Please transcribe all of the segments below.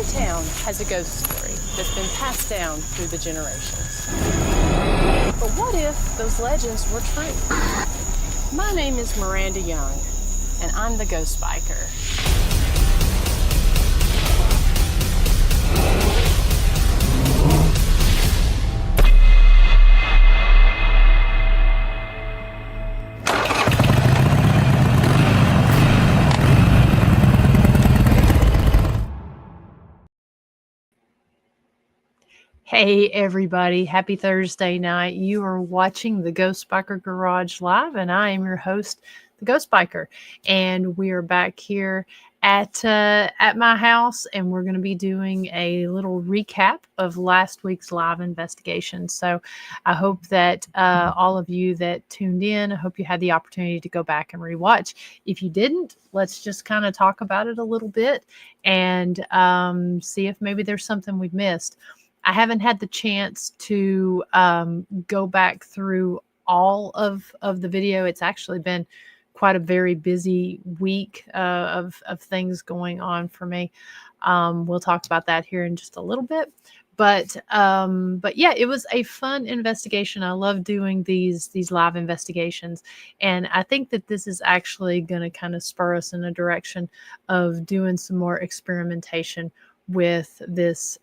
Every town has a ghost story that's been passed down through the generations. But what if those legends were true? My name is Miranda Young, and I'm the Ghost Biker. Hey everybody, happy Thursday night. You are watching the Ghost Biker Garage Live, and I am your host, the Ghost Biker. And we are back here at my house, and we're going to be doing a little recap of last week's live investigation. So I hope that all of you that tuned in, I hope you had the opportunity to go back and rewatch. If you didn't, let's just kind of talk about it a little bit and see if maybe there's something we've missed. I haven't had the chance to go back through all of the video. It's actually been quite a very busy week of things going on for me. We'll talk about that here in just a little bit. But yeah, it was a fun investigation. I love doing these live investigations, and I think that this is actually going to kind of spur us in a direction of doing some more experimentation with this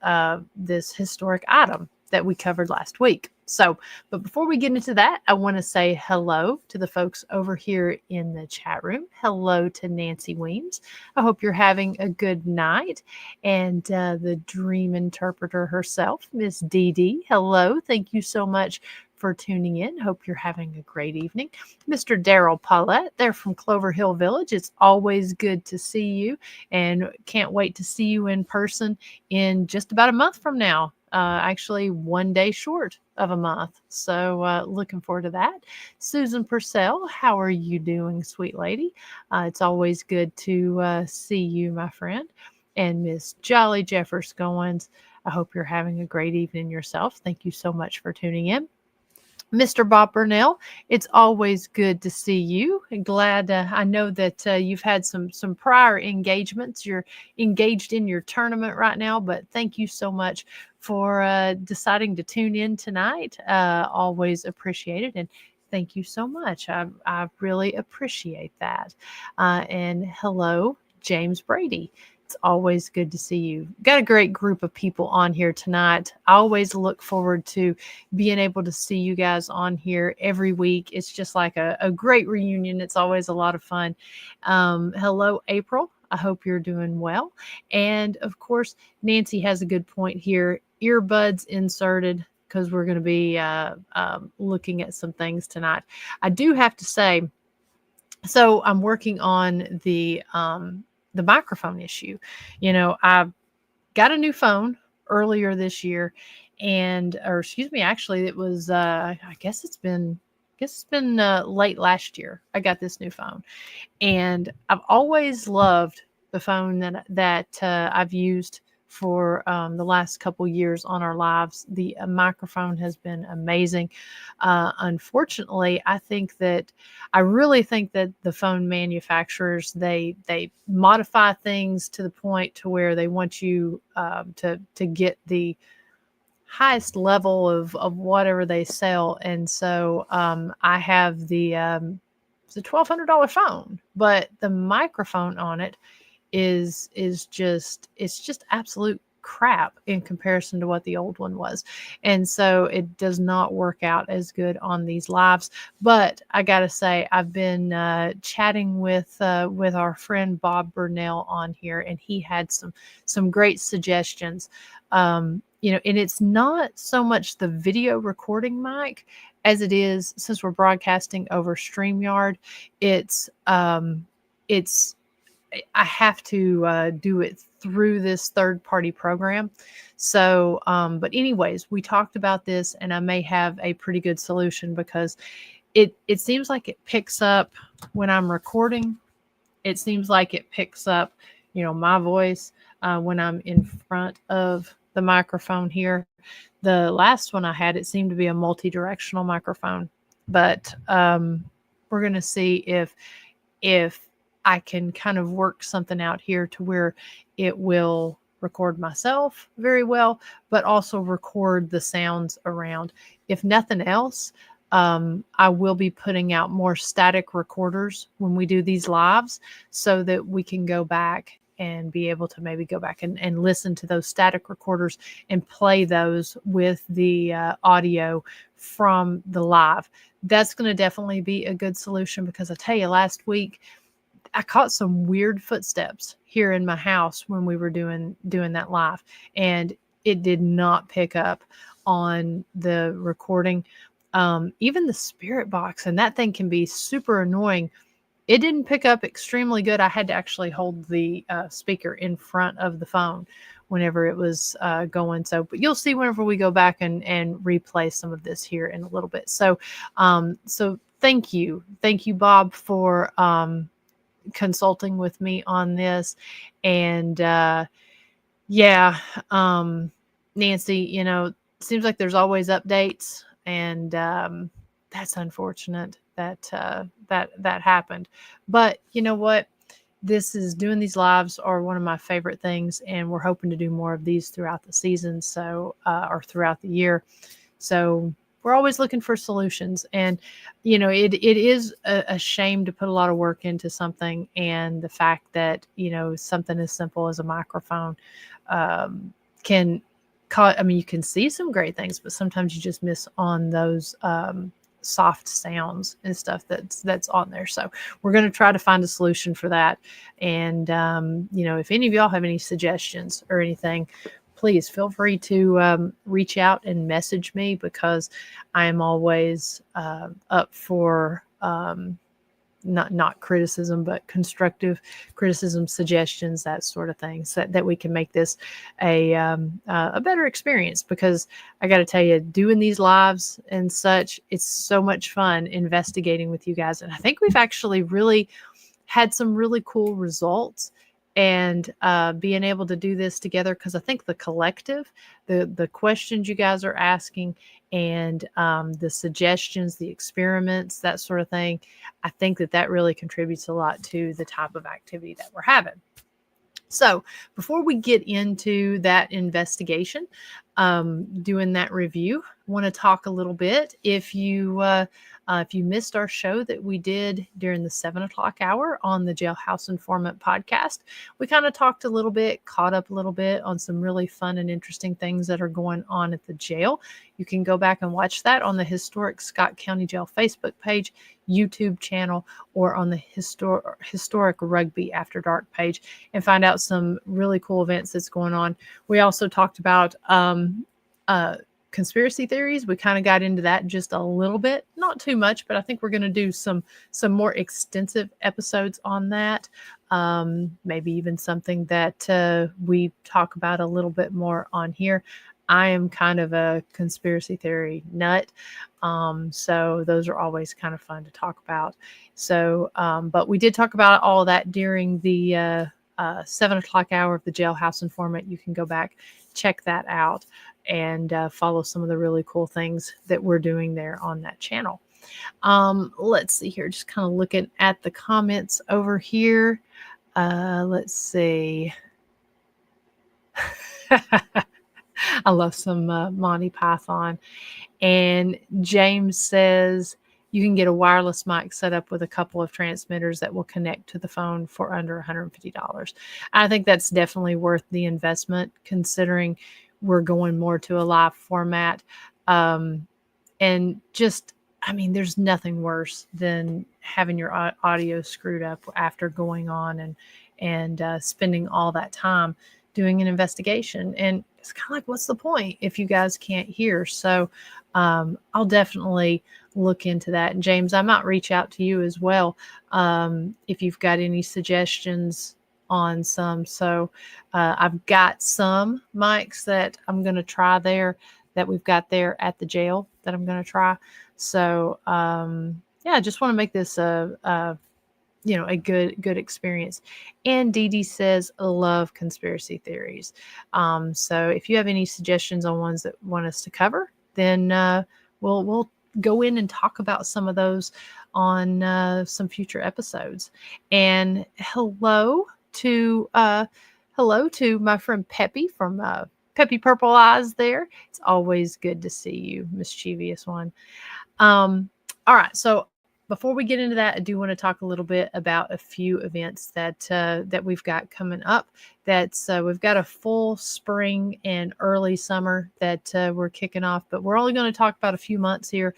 historic item that we covered last week. So, but before we get into that, I want to say hello to the folks over here in the chat room. Hello to Nancy Weems. I hope you're having a good night. And the dream interpreter herself, Miss Dee Dee. Hello. Thank you so much for tuning in. Hope you're having a great evening. Mr. Daryl Paulette, they're from Clover Hill Village. It's always good to see you, and can't wait to see you in person in just about a month from now. Actually, one day short of a month. So looking forward to that. Susan Purcell, how are you doing, sweet lady? It's always good to see you, my friend. And Miss Jolly Jeffers Goins, I hope you're having a great evening yourself. Thank you so much for tuning in. Mr. Bob Burnell, it's always good to see you. Glad I know that you've had some prior engagements. You're engaged in your tournament right now, but thank you so much for deciding to tune in tonight. Always appreciate it, and thank you so much. I really appreciate that. And hello, James Brady. It's always good to see you. Got a great group of people on here tonight. I always look forward to being able to see you guys on here every week. It's just like a great reunion. It's always a lot of fun. Hello, April. I hope you're doing well. And of course, Nancy has a good point here. Earbuds inserted, because we're going to be looking at some things tonight. I do have to say, so I'm working on the microphone issue. You know, I got a new phone earlier this year, actually it was I guess it's been late last year. I got this new phone, and I've always loved the phone that I've used for the last couple years on our lives. The microphone has been amazing. Unfortunately, I really think that the phone manufacturers, they modify things to the point to where they want you to get the highest level of whatever they sell. And so I have it's a $1,200 phone, but the microphone on it is just absolute crap in comparison to what the old one was. And so it does not work out as good on these lives. But I gotta say, I've been chatting with our friend Bob Burnell on here, and he had some great suggestions. And it's not so much the video recording mic as it is, since we're broadcasting over StreamYard, I have to do it through this third-party program. So, but anyways, we talked about this, and I may have a pretty good solution, because it seems like it picks up when I'm recording. It seems like it picks up, my voice when I'm in front of the microphone here. The last one I had, it seemed to be a multi-directional microphone, but we're going to see if I can kind of work something out here to where it will record myself very well, but also record the sounds around. If nothing else, I will be putting out more static recorders when we do these lives so that we can go back and be able to maybe go back and listen to those static recorders and play those with the audio from the live. That's going to definitely be a good solution, because I tell you, last week I caught some weird footsteps here in my house when we were doing that live, and it did not pick up on the recording. Even the spirit box, and that thing can be super annoying. It didn't pick up extremely good. I had to actually hold the speaker in front of the phone whenever it was going. So, but you'll see whenever we go back and replay some of this here in a little bit. So, so thank you, Bob, for consulting with me on this. And yeah, Nancy, you know, seems like there's always updates, and that's unfortunate that that happened. But you know what? Doing these lives are one of my favorite things, and we're hoping to do more of these throughout the season, so or throughout the year. So we're always looking for solutions, and you know, it is a shame to put a lot of work into something, and the fact that, you know, something as simple as a microphone can cause, I mean, you can see some great things, but sometimes you just miss on those soft sounds and stuff that's on there. So we're going to try to find a solution for that. And you know, if any of y'all have any suggestions or anything, please feel free to reach out and message me, because I am always up for not criticism, but constructive criticism, suggestions, that sort of thing, so that we can make this a better experience. Because I got to tell you, doing these lives and such, it's so much fun investigating with you guys. And I think we've actually really had some really cool results, and being able to do this together, because I think the collective, the questions you guys are asking, and the suggestions, the experiments, that sort of thing, I think that really contributes a lot to the type of activity that we're having. So before we get into that investigation, doing that review, I want to talk a little bit. If you missed our show that we did during the 7 o'clock hour on the Jailhouse Informant podcast, we kind of talked a little bit, caught up a little bit on some really fun and interesting things that are going on at the jail. You can go back and watch that on the Historic Scott County Jail Facebook page, YouTube channel, or on the Historic Rugby After Dark page, and find out some really cool events that's going on. We also talked about conspiracy theories. We kind of got into that just a little bit, not too much, but I think we're going to do some more extensive episodes on that. Maybe even something that we talk about a little bit more on here. I am kind of a conspiracy theory nut. So those are always kind of fun to talk about. So, but we did talk about all of that during the 7 o'clock hour of the Jailhouse Informant. You can go back, check that out, and follow some of the really cool things that we're doing there on that channel. Let's see here, just kind of looking at the comments over here. Let's see. I love some Monty Python. And James says you can get a wireless mic set up with a couple of transmitters that will connect to the phone for under $150. I think that's definitely worth the investment, considering we're going more to a live format. And just, I mean, there's nothing worse than having your audio screwed up after going on and spending all that time doing an investigation. And it's kind of like, what's the point if you guys can't hear? So I'll definitely look into that. And James, I might reach out to you as well if you've got any suggestions on some. So I've got some mics that I'm going to try there, that we've got there at the jail, that I'm going to try. So yeah, I just want to make this a good experience. And Dee Dee says, love conspiracy theories. So if you have any suggestions on ones that want us to cover, then we'll go in and talk about some of those on some future episodes. And hello to Hello to my friend Peppy from Peppy Purple Eyes there. It's always good to see you, mischievous one. All right, so before we get into that, I do want to talk a little bit about a few events that we've got coming up. We've got a full spring and early summer that we're kicking off, but we're only going to talk about a few months here,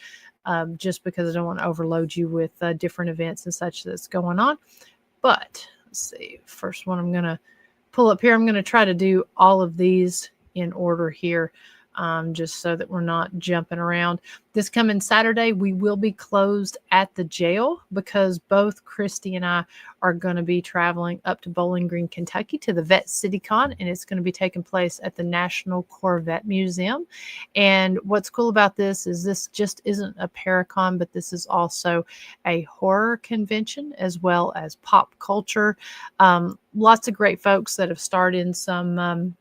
just because I don't want to overload you with different events and such that's going on. But let's see, first one I'm going to pull up here. I'm going to try to do all of these in order here, just so that we're not jumping around. This coming Saturday, we will be closed at the jail because both Christy and I are going to be traveling up to Bowling Green, Kentucky to the Vet City Con, and it's going to be taking place at the National Corvette Museum. And what's cool about this just isn't a Paracon, but this is also a horror convention as well as pop culture. Lots of great folks that have starred in some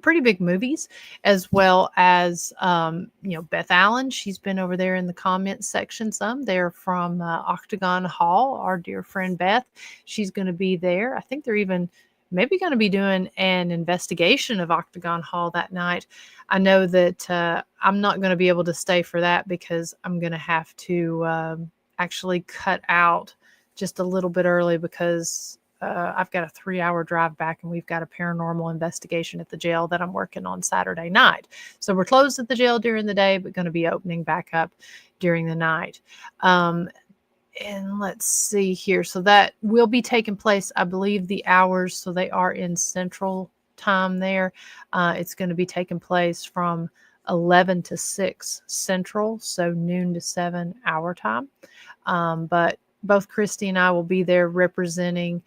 pretty big movies, as well as Beth Allen. She's been over there in the comments section some. They're from Octagon Hall, our dear friend Beth. She's going to be there. I think they're even maybe going to be doing an investigation of Octagon Hall that night. I know that I'm not going to be able to stay for that because I'm going to have to actually cut out just a little bit early because I've got a 3-hour drive back and we've got a paranormal investigation at the jail that I'm working on Saturday night. So we're closed at the jail during the day, but going to be opening back up during the night. And let's see here. So that will be taking place, I believe the hours, so they are in Central Time there. It's going to be taking place from 11 to 6 Central, so noon to 7 our time. But both Christy and I will be there representing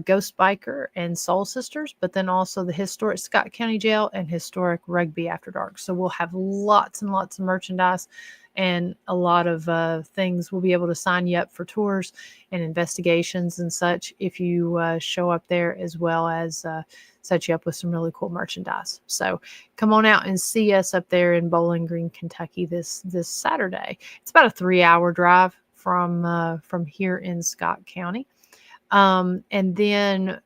Ghost Biker and Soul Sisters, but then also the historic Scott County Jail and historic Rugby After Dark. So we'll have lots and lots of merchandise and a lot of things. We'll be able to sign you up for tours and investigations and such if you show up there, as well as set you up with some really cool merchandise. So come on out and see us up there in Bowling Green, Kentucky this Saturday. It's about a 3-hour drive from here in Scott County. And then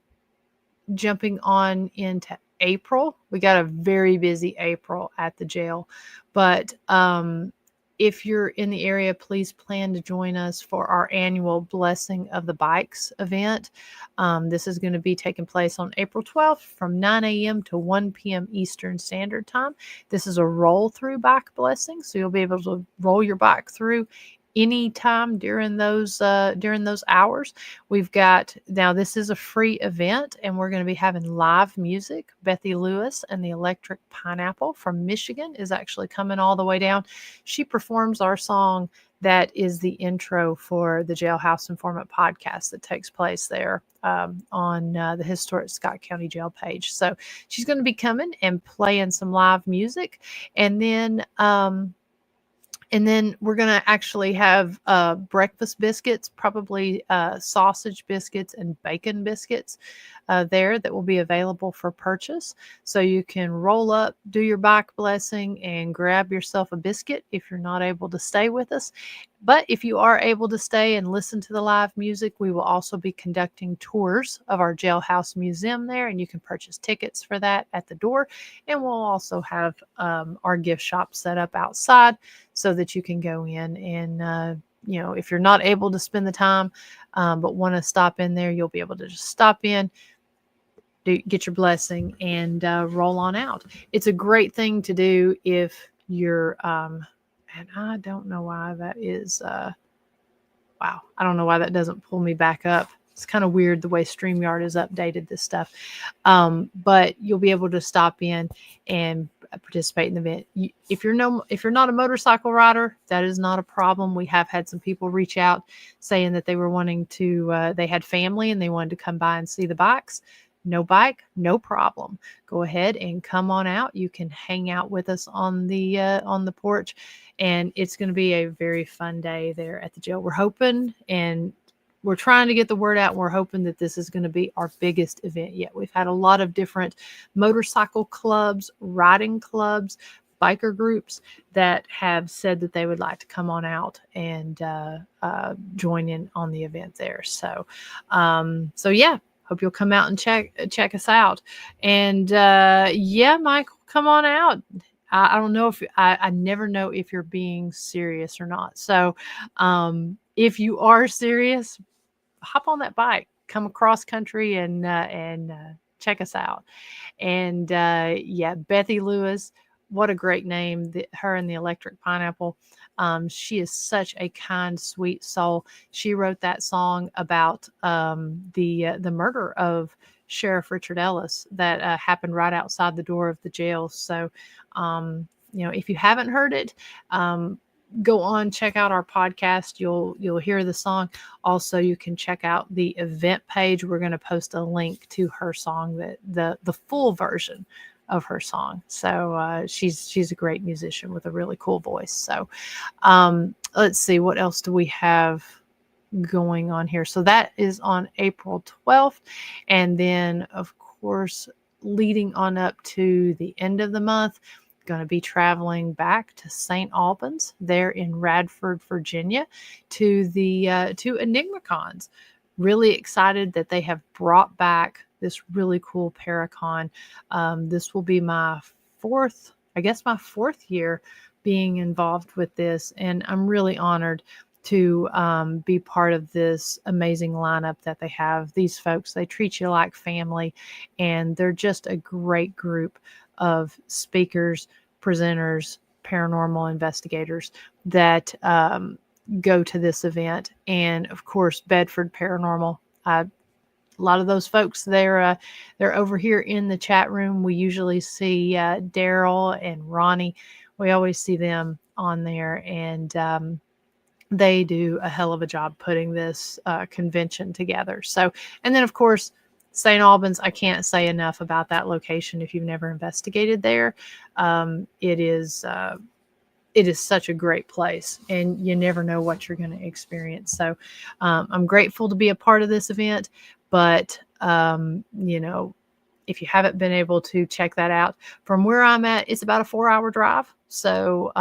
jumping on into April, we got a very busy April at the jail. But if you're in the area, please plan to join us for our annual Blessing of the Bikes event. This is going to be taking place on April 12th from 9 a.m. to 1 p.m. Eastern Standard Time. This is a roll-through bike blessing, so you'll be able to roll your bike through anytime during those hours. We've got, now this is a free event and we're going to be having live music. Bethy Lewis and the Electric Pineapple from Michigan is actually coming all the way down. She performs our song that is the intro for the Jailhouse Informant podcast that takes place there on the historic Scott County Jail page. So she's going to be coming and playing some live music. And then we're going to actually have breakfast biscuits, probably sausage biscuits and bacon biscuits there that will be available for purchase. So you can roll up, do your bike blessing, and grab yourself a biscuit if you're not able to stay with us. But if you are able to stay and listen to the live music, we will also be conducting tours of our jailhouse museum there, and you can purchase tickets for that at the door. And we'll also have our gift shop set up outside so that you can go in and, if you're not able to spend the time but want to stop in there, you'll be able to just stop in, get your blessing, and roll on out. It's a great thing to do if you're and I don't know why that is wow, I don't know why that doesn't pull me back up. It's kind of weird the way StreamYard has updated this stuff. But you'll be able to stop in and participate in the event. If you're not a motorcycle rider, that is not a problem. We have had some people reach out saying that they were wanting to, they had family and they wanted to come by and see the bikes. No bike, no problem. Go ahead and come on out. You can hang out with us on the porch, and it's going to be a very fun day there at the jail. We're hoping, and we're trying to get the word out, and we're hoping that this is going to be our biggest event yet. We've had a lot of different motorcycle clubs, riding clubs, biker groups that have said that they would like to come on out and join in on the event there. So yeah. hope you'll come out and check us out. And yeah, Michael, come on out. I don't know if I never know if you're being serious or not. So if you are serious, hop on that bike, come across country and check us out. And yeah, Bethy Lewis, what a great name, her and the Electric Pineapple. She is such a kind, sweet soul. She wrote that song about the murder of Sheriff Richard Ellis that happened right outside the door of the jail. So, if you haven't heard it, go on, check out our podcast. You'll hear the song. Also, you can check out the event page. We're going to post a link to her song, that the full version of her song. So she's a great musician with a really cool voice. So let's see, what else do we have going on here? So that is on April 12th. And then, of course, leading on up to the end of the month, going to be traveling back to St. Albans there in Radford, Virginia, to the to EnigmaCons. Really excited that they have brought back this really cool Paracon. This will be my fourth year being involved with this, and I'm really honored to be part of this amazing lineup that they have. These folks, they treat you like family, and they're just a great group of speakers, presenters, paranormal investigators that go to this event. And of course, Bedford Paranormal. A lot of those folks, they're over here in the chat room. We usually see Daryl and Ronnie. We always see them on there, and they do a hell of a job putting this convention together. So, and then of course, St. Albans, I can't say enough about that location if you've never investigated there. It is such a great place, and you never know what you're going to experience. So I'm grateful to be a part of this event, but if you haven't been able to check that out, from where I'm at, it's about a 4-hour drive. So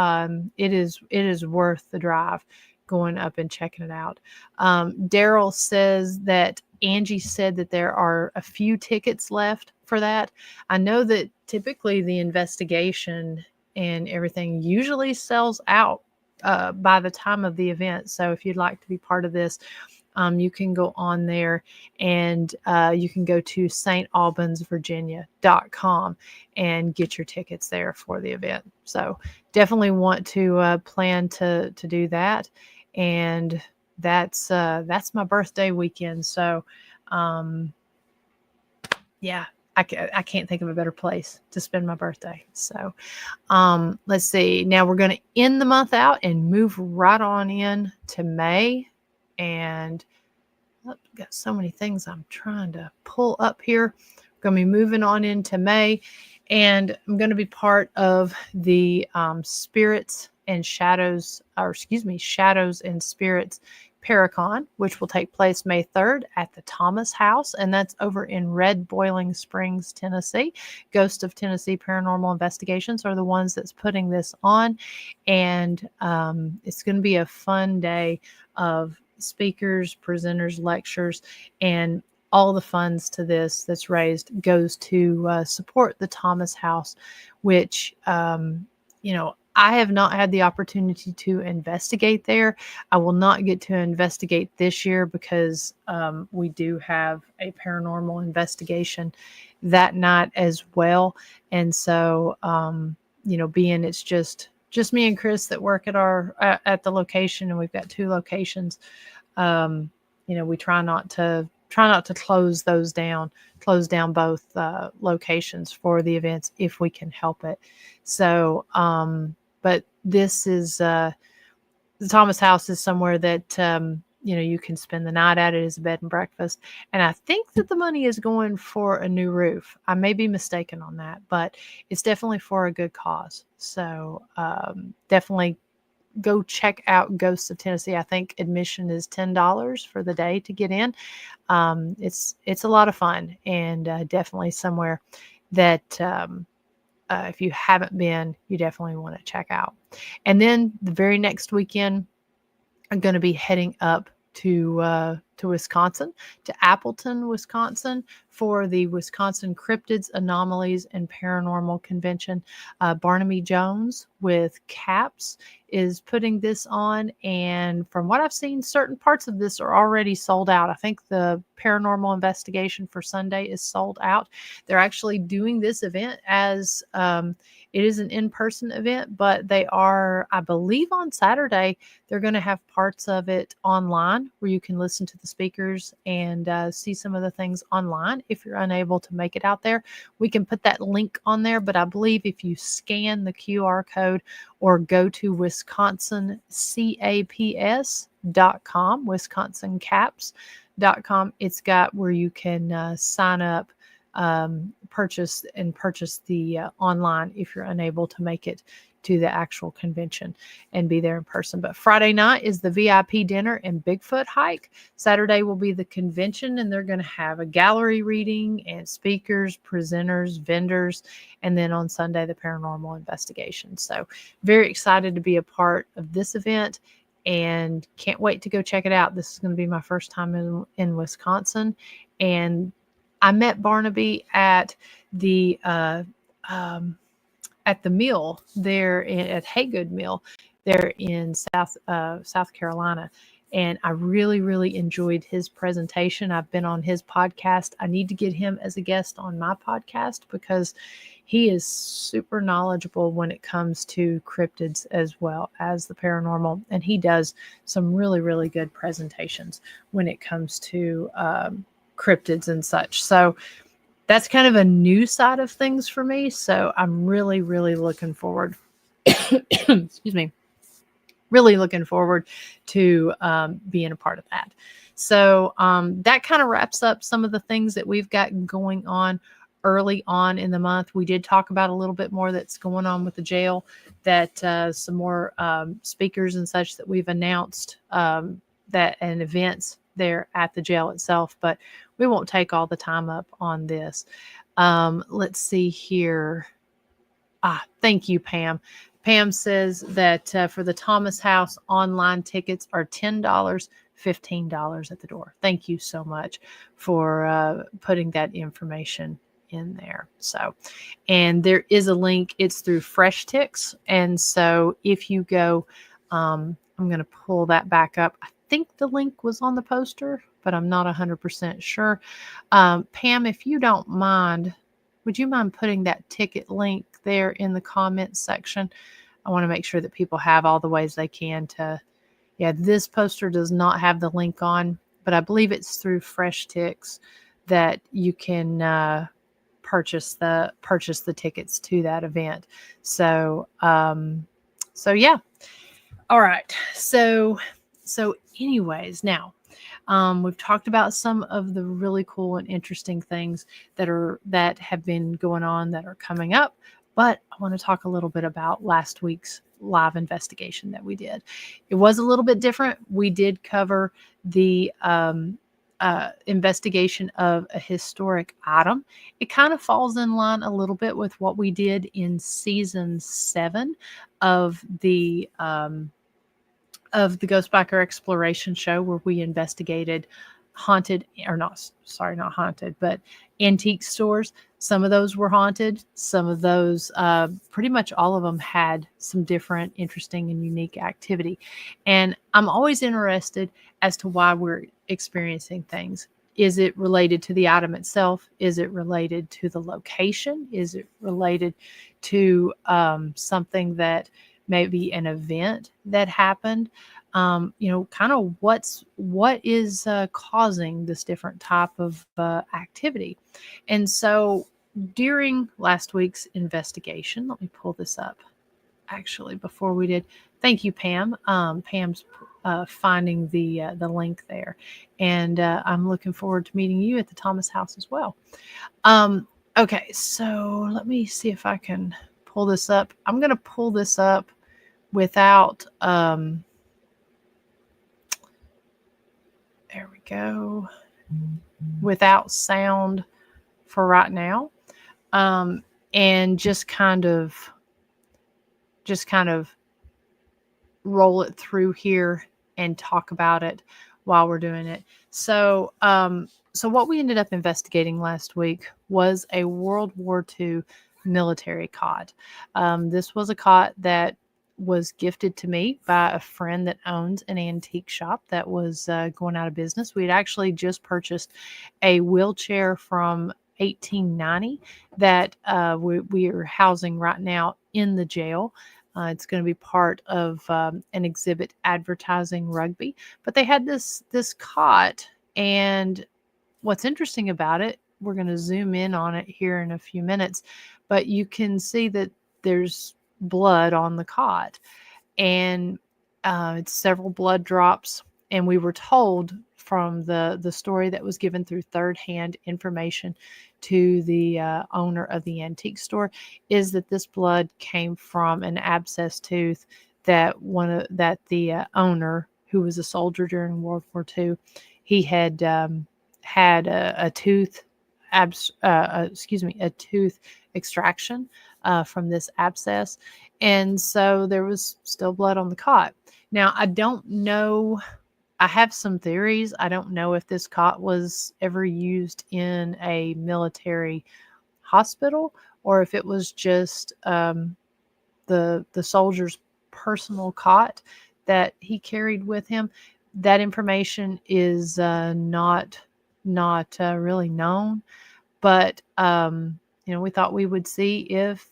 it is worth the drive going up and checking it out. Daryl says that Angie said that there are a few tickets left for that. I know that typically the investigation and everything usually sells out by the time of the event. So if you'd like to be part of this, you can go on there, and you can go to stalbansvirginia.com and get your tickets there for the event. So definitely want to plan to do that. And that's my birthday weekend. So yeah, I can't think of a better place to spend my birthday. So let's see. Now we're going to end the month out and move right on in to May. And I've got so many things I'm trying to pull up here. We're going to be moving on into May, and I'm going to be part of the Shadows and Spirits Paracon, which will take place May 3rd at the Thomas House, and that's over in Red Boiling Springs, Tennessee. Ghost of Tennessee Paranormal Investigations are the ones that's putting this on, and it's going to be a fun day of speakers, presenters, lectures, and all the funds to this that's raised goes to support the Thomas House, which I have not had the opportunity to investigate there. I will not get to investigate this year because we do have a paranormal investigation that night as well. And so, being it's just me and Chris that work at the location, and we've got 2 locations. We try not to close down both locations for the events if we can help it. So, but this is the Thomas House is somewhere that you can spend the night at. It is a bed and breakfast, and I think that the money is going for a new roof. I may be mistaken on that, but it's definitely for a good cause. So definitely go check out Ghosts of Tennessee. I think admission is $10 for the day to get in. It's a lot of fun, and definitely somewhere that if you haven't been, you definitely want to check out. And then the very next weekend, I'm going to be heading up to to Wisconsin, to Appleton, Wisconsin, for the Wisconsin Cryptids, Anomalies, and Paranormal Convention. Barnaby Jones with CAPS is putting this on, and from what I've seen, certain parts of this are already sold out. I think the Paranormal Investigation for Sunday is sold out. They're actually doing this event as it is an in-person event, but they are, I believe, on Saturday, they're going to have parts of it online where you can listen to the speakers and see some of the things online. If you're unable to make it out there, we can put that link on there. But I believe if you scan the QR code or go to WisconsinCaps.com, WisconsinCaps.com, it's got where you can sign up, purchase the online if you're unable to make it to the actual convention and be there in person. But Friday night is the VIP dinner and Bigfoot hike. Saturday will be the convention, and they're going to have a gallery reading and speakers, presenters, vendors, and then on Sunday, the paranormal investigation. So very excited to be a part of this event and can't wait to go check it out. This is going to be my first time in Wisconsin, and I met Barnaby at the mill there at Haygood Mill there in South Carolina. And I really, really enjoyed his presentation. I've been on his podcast. I need to get him as a guest on my podcast because he is super knowledgeable when it comes to cryptids as well as the paranormal. And he does some really, really good presentations when it comes to cryptids and such. So that's kind of a new side of things for me. So I'm really, really looking forward. Excuse me. Really looking forward to being a part of that. So that kind of wraps up some of the things that we've got going on early on in the month. We did talk about a little bit more that's going on with the jail, that some more speakers and such that we've announced that and events there at the jail itself, but we won't take all the time up on this. Let's see here. Thank you, Pam. Pam says that for the Thomas House, online tickets are $10, $15 at the door. Thank you so much for putting that information in there. So, and there is a link. It's through Fresh Ticks. And so if you go, I'm going to pull that back up. I think the link was on the poster, but I'm not 100% sure. Pam, if you don't mind, would you mind putting that ticket link there in the comments section? I want to make sure that people have all the ways they can to, this poster does not have the link on, but I believe it's through Fresh Ticks that you can purchase the tickets to that event. So, yeah. All right. So anyways, now we've talked about some of the really cool and interesting things that have been going on that are coming up, but I want to talk a little bit about last week's live investigation that we did. It was a little bit different. We did cover the investigation of a historic item. It kind of falls in line a little bit with what we did in season 7 of the Ghost Biker Exploration Show, where we investigated not haunted, but antique stores. Some of those were haunted. Some of those, pretty much all of them, had some different, interesting, and unique activity. And I'm always interested as to why we're experiencing things. Is it related to the item itself? Is it related to the location? Is it related to something that maybe an event that happened? Kind of what is causing this different type of activity. And so during last week's investigation, let me pull this up actually before we did. Thank you, Pam. Pam's finding the link there, and I'm looking forward to meeting you at the Thomas House as well. Okay, so let me see if I can pull this up. I'm going to pull this up without there we go, without sound for right now, and just kind of roll it through here and talk about it while we're doing it. So, so what we ended up investigating last week was a World War II military cot. This was a cot that was gifted to me by a friend that owns an antique shop that was going out of business. We had actually just purchased a wheelchair from 1890 that we are housing right now in the jail. It's going to be part of an exhibit advertising rugby. But they had this cot, and what's interesting about it, we're going to zoom in on it here in a few minutes, but you can see that there's blood on the cot, and it's several blood drops. And we were told from the story that was given through third-hand information to the owner of the antique store is that this blood came from an abscess tooth that the owner, who was a soldier during World War II, he had had a tooth a tooth extraction from this abscess, and so there was still blood on the cot. Now, I don't know. I have some theories. I don't know if this cot was ever used in a military hospital or if it was just the soldier's personal cot that he carried with him. That information is not really known, but we thought we would see if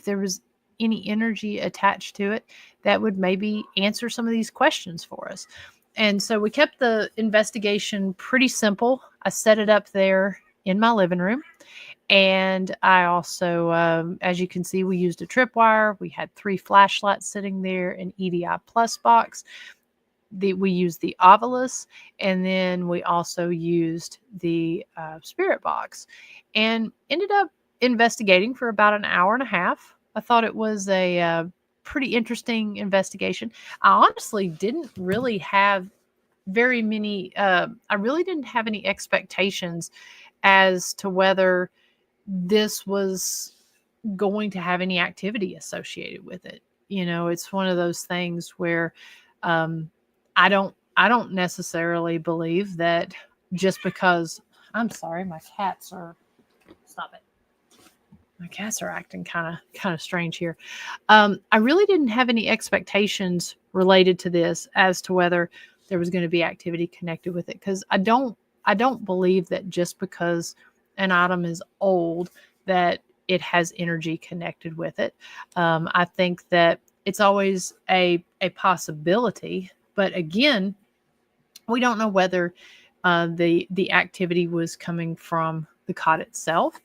there was any energy attached to it that would maybe answer some of these questions for us. And so we kept the investigation pretty simple. I set it up there in my living room. And I also, as you can see, we used a tripwire. We had 3 flashlights sitting there, an EDI Plus box. We used the Ovilus, and then we also used the spirit box, and ended up investigating for about an hour and a half. I thought it was a pretty interesting investigation. I honestly didn't really have very many, I really didn't have any expectations as to whether this was going to have any activity associated with it. It's one of those things where I don't necessarily believe that just because I'm sorry, my cats are stop it. My cats are acting kind of strange here. I really didn't have any expectations related to this as to whether there was going to be activity connected with it, because I don't believe that just because an item is old that it has energy connected with it. I think that it's always a possibility, but again, we don't know whether the activity was coming from the cot itself.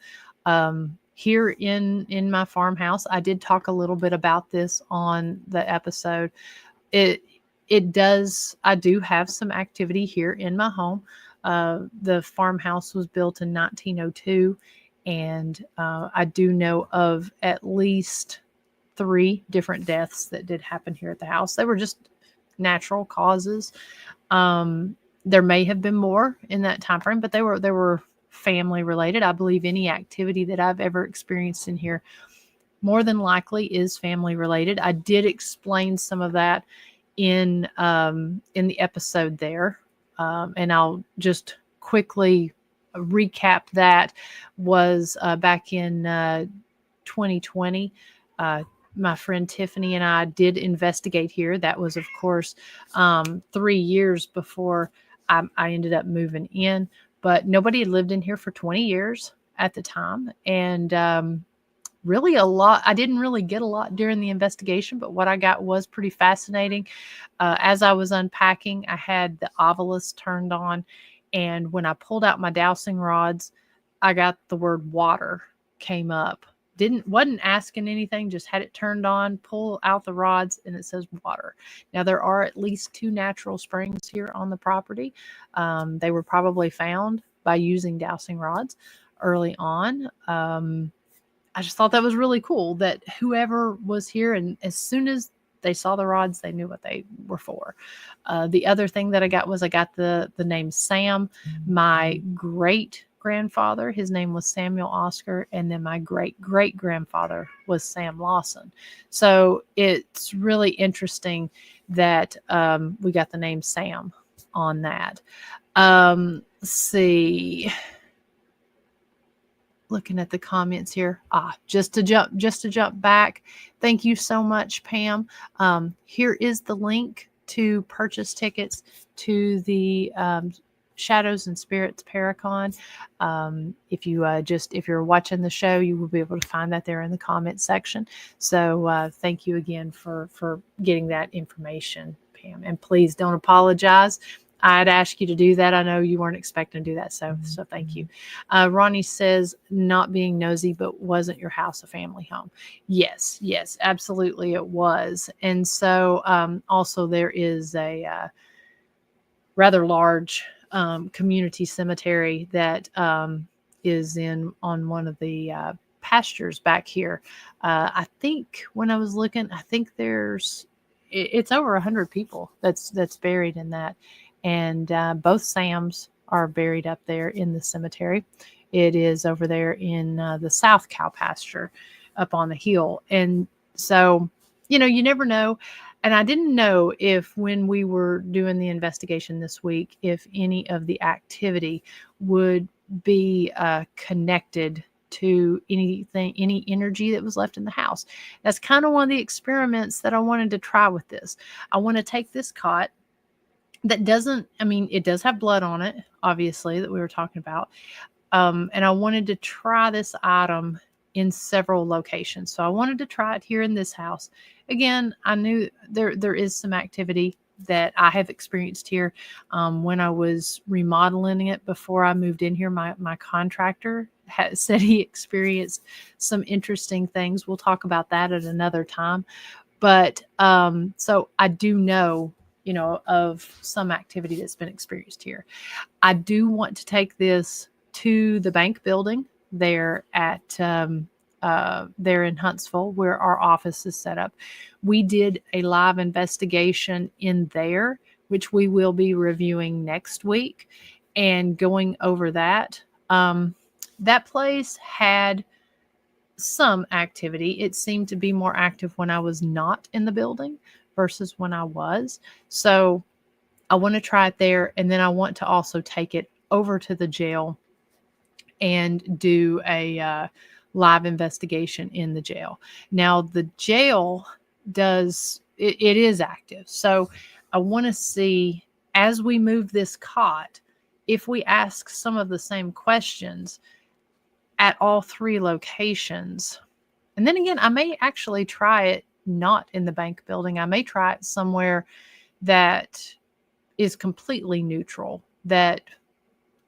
Here in my farmhouse, I did talk a little bit about this on the episode. I do have some activity here in my home. The farmhouse was built in 1902, and I do know of at least 3 different deaths that did happen here at the house. They were just natural causes. There may have been more in that time frame, but they were family related. I believe any activity that I've ever experienced in here more than likely is family related. I did explain some of that in the episode there, and I'll just quickly recap. That was back in 2020. My friend Tiffany and I did investigate here. That was, of course, 3 years before I ended up moving in. But nobody had lived in here for 20 years at the time. And really I didn't really get a lot during the investigation, but what I got was pretty fascinating. As I was unpacking, I had the Ovilus turned on. And when I pulled out my dowsing rods, I got the word water came up. Wasn't asking anything, just had it turned on, pull out the rods, and it says water. Now, there are at least 2 natural springs here on the property. They were probably found by using dowsing rods early on. I just thought that was really cool that whoever was here, and as soon as they saw the rods, they knew what they were for. The other thing that I got the name Sam. My great grandfather, his name was Samuel Oscar, and then my great great grandfather was Sam Lawson. So it's really interesting that we got the name Sam on that. Let's see. Looking at the comments here. Just to jump back. Thank you so much, Pam. Here is the link to purchase tickets to the Shadows and Spirits Paracon. If you're watching the show, you will be able to find that there in the comment section. So thank you again for getting that information, Pam. And please don't apologize. I'd ask you to do that. I know you weren't expecting to do that, so thank you. Ronnie says, not being nosy, but wasn't your house a family home? Yes, absolutely it was. And so also there is a rather large community cemetery that is on one of the pastures back here. I think when I was looking, I think it's over 100 people that's buried in that. And both Sams are buried up there in the cemetery. It is over there in the South Cow pasture up on the hill. And so, you never know. And I didn't know if when we were doing the investigation this week, if any of the activity would be connected to any energy that was left in the house. That's kind of one of the experiments that I wanted to try with this. I want to take this cot that it does have blood on it, obviously, that we were talking about. And I wanted to try this item in several locations. So I wanted to try it here in this house. Again, I knew there is some activity that I have experienced here. When I was remodeling it before I moved in here, my contractor said he experienced some interesting things. We'll talk about that at another time. But so I do know, of some activity that's been experienced here. I do want to take this to the bank building there at there in Huntsville, where our office is set up. We did a live investigation in there, which we will be reviewing next week and going over that. That place had some activity. It seemed to be more active when I was not in the building versus when I was. So I want to try it there. And then I want to also take it over to the jail and do a live investigation in the jail. Now the jail it is active. So I want to see, as we move this cot, if we ask some of the same questions at all three locations. And then again, I may actually try it not in the bank building. I may try it somewhere that is completely neutral, that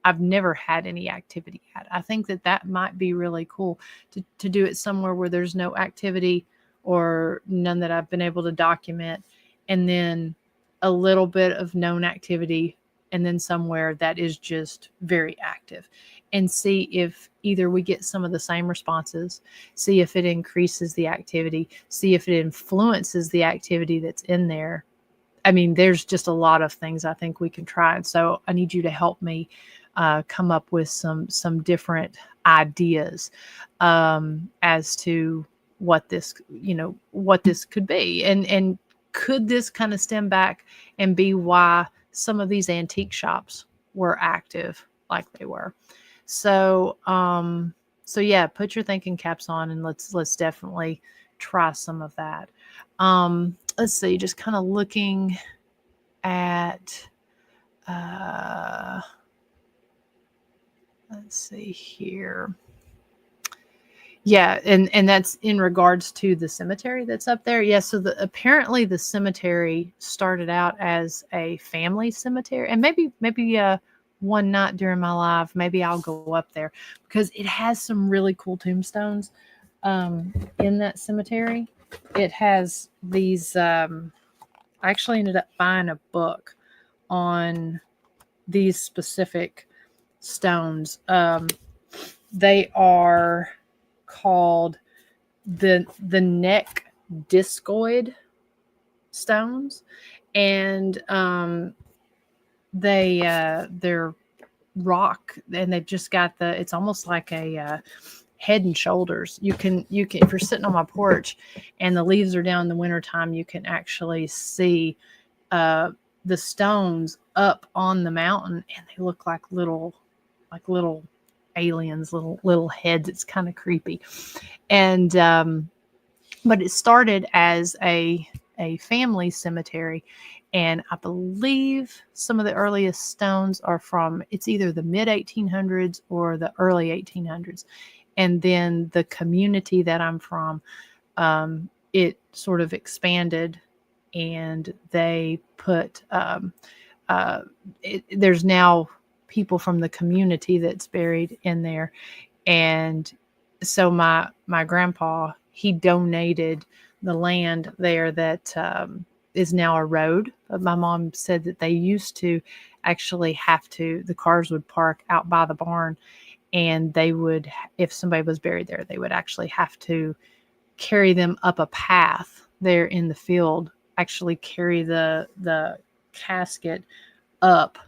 I've never had any activity at. I think that might be really cool to do it somewhere where there's no activity or none that I've been able to document, and then a little bit of known activity, and then somewhere that is just very active, and see if either we get some of the same responses, see if it increases the activity, see if it influences the activity that's in there. I mean, there's just a lot of things I think we can try. And so I need you to help me come up with some different ideas as to what this could be. And could this kind of stem back and be why some of these antique shops were active like they were? So yeah, put your thinking caps on and let's definitely try some of that. Let's see, just kind of looking at, let's see here. Yeah, and that's in regards to the cemetery that's up there. Yeah, so apparently the cemetery started out as a family cemetery, and maybe one night during my life, maybe I'll go up there because it has some really cool tombstones in that cemetery. It has these. I actually ended up buying a book on these specific stones. They are called the neck discoid stones, and they're rock, and they've just got it's almost like a head and shoulders. You can if you're sitting on my porch and the leaves are down in the wintertime, you can actually see the stones up on the mountain, and they look like little aliens, little heads. It's kind of creepy. And but it started as a family cemetery, and I believe some of the earliest stones are from, it's either the mid 1800s or the early 1800s. And then the community that I'm from, it sort of expanded, and they put there's now people from the community that's buried in there. And so my grandpa, he donated the land there that is now a road. But my mom said that they used to actually have to, the cars would park out by the barn, and they would, if somebody was buried there, they would actually have to carry them up a path there in the field, actually carry the casket up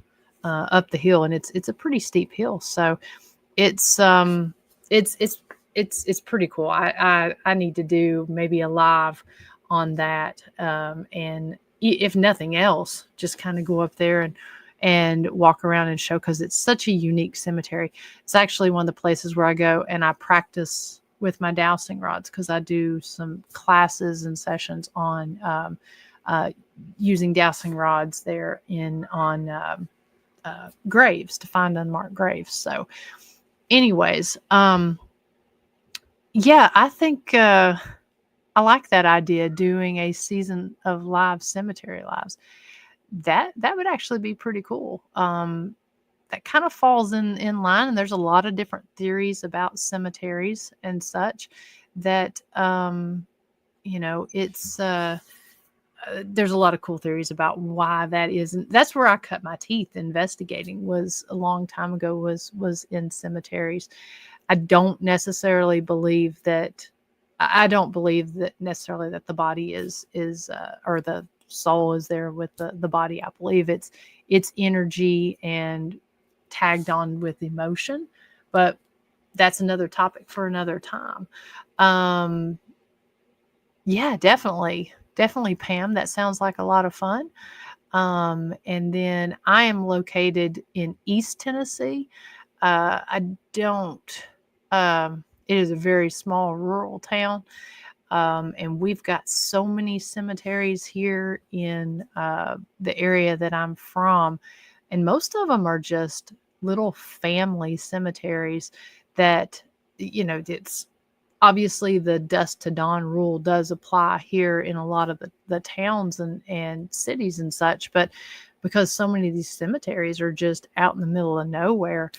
up the hill, and it's a pretty steep hill. So it's it's it's it's pretty cool. I need to do maybe a live on that, and if nothing else, just kind of go up there and walk around and show, because it's such a unique cemetery. It's actually one of the places where I go and I practice with my dowsing rods, because I do some classes and sessions on using dowsing rods there on graves, to find unmarked graves. So anyways, yeah, I think I like that idea, doing a season of live cemetery lives. That would actually be pretty cool. That kind of falls in line, and there's a lot of different theories about cemeteries and such that it's there's a lot of cool theories about why that isn't. That's where I cut my teeth investigating, was a long time ago, was in cemeteries. I don't necessarily believe that. I don't believe that necessarily that the body is or the soul is there with the body. I believe it's energy and tagged on with emotion, but that's another topic for another time. Yeah, definitely, Pam. That sounds like a lot of fun. And then I am located in East Tennessee. I don't. It is a very small rural town, and we've got so many cemeteries here in the area that I'm from, and most of them are just little family cemeteries that, it's obviously the dusk to dawn rule does apply here in a lot of the towns and cities and such, but because so many of these cemeteries are just out in the middle of nowhere,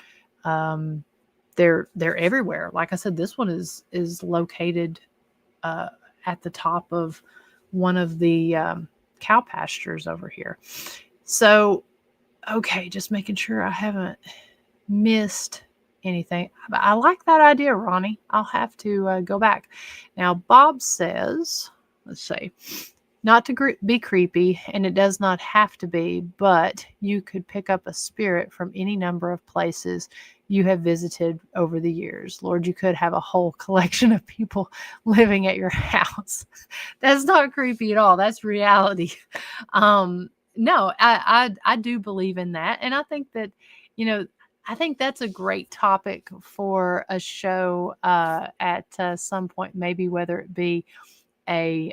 they're everywhere. Like I said, this one is located at the top of one of the cow pastures over here. So, okay, just making sure I haven't missed anything. I like that idea, Ronnie. I'll have to go back. Now, Bob says, let's see, not to be creepy, and it does not have to be, but you could pick up a spirit from any number of places you have visited over the years. Lord, you could have a whole collection of people living at your house. That's not creepy at all. That's reality. No, I do believe in that, and I think that, I think that's a great topic for a show at some point. Maybe whether it be a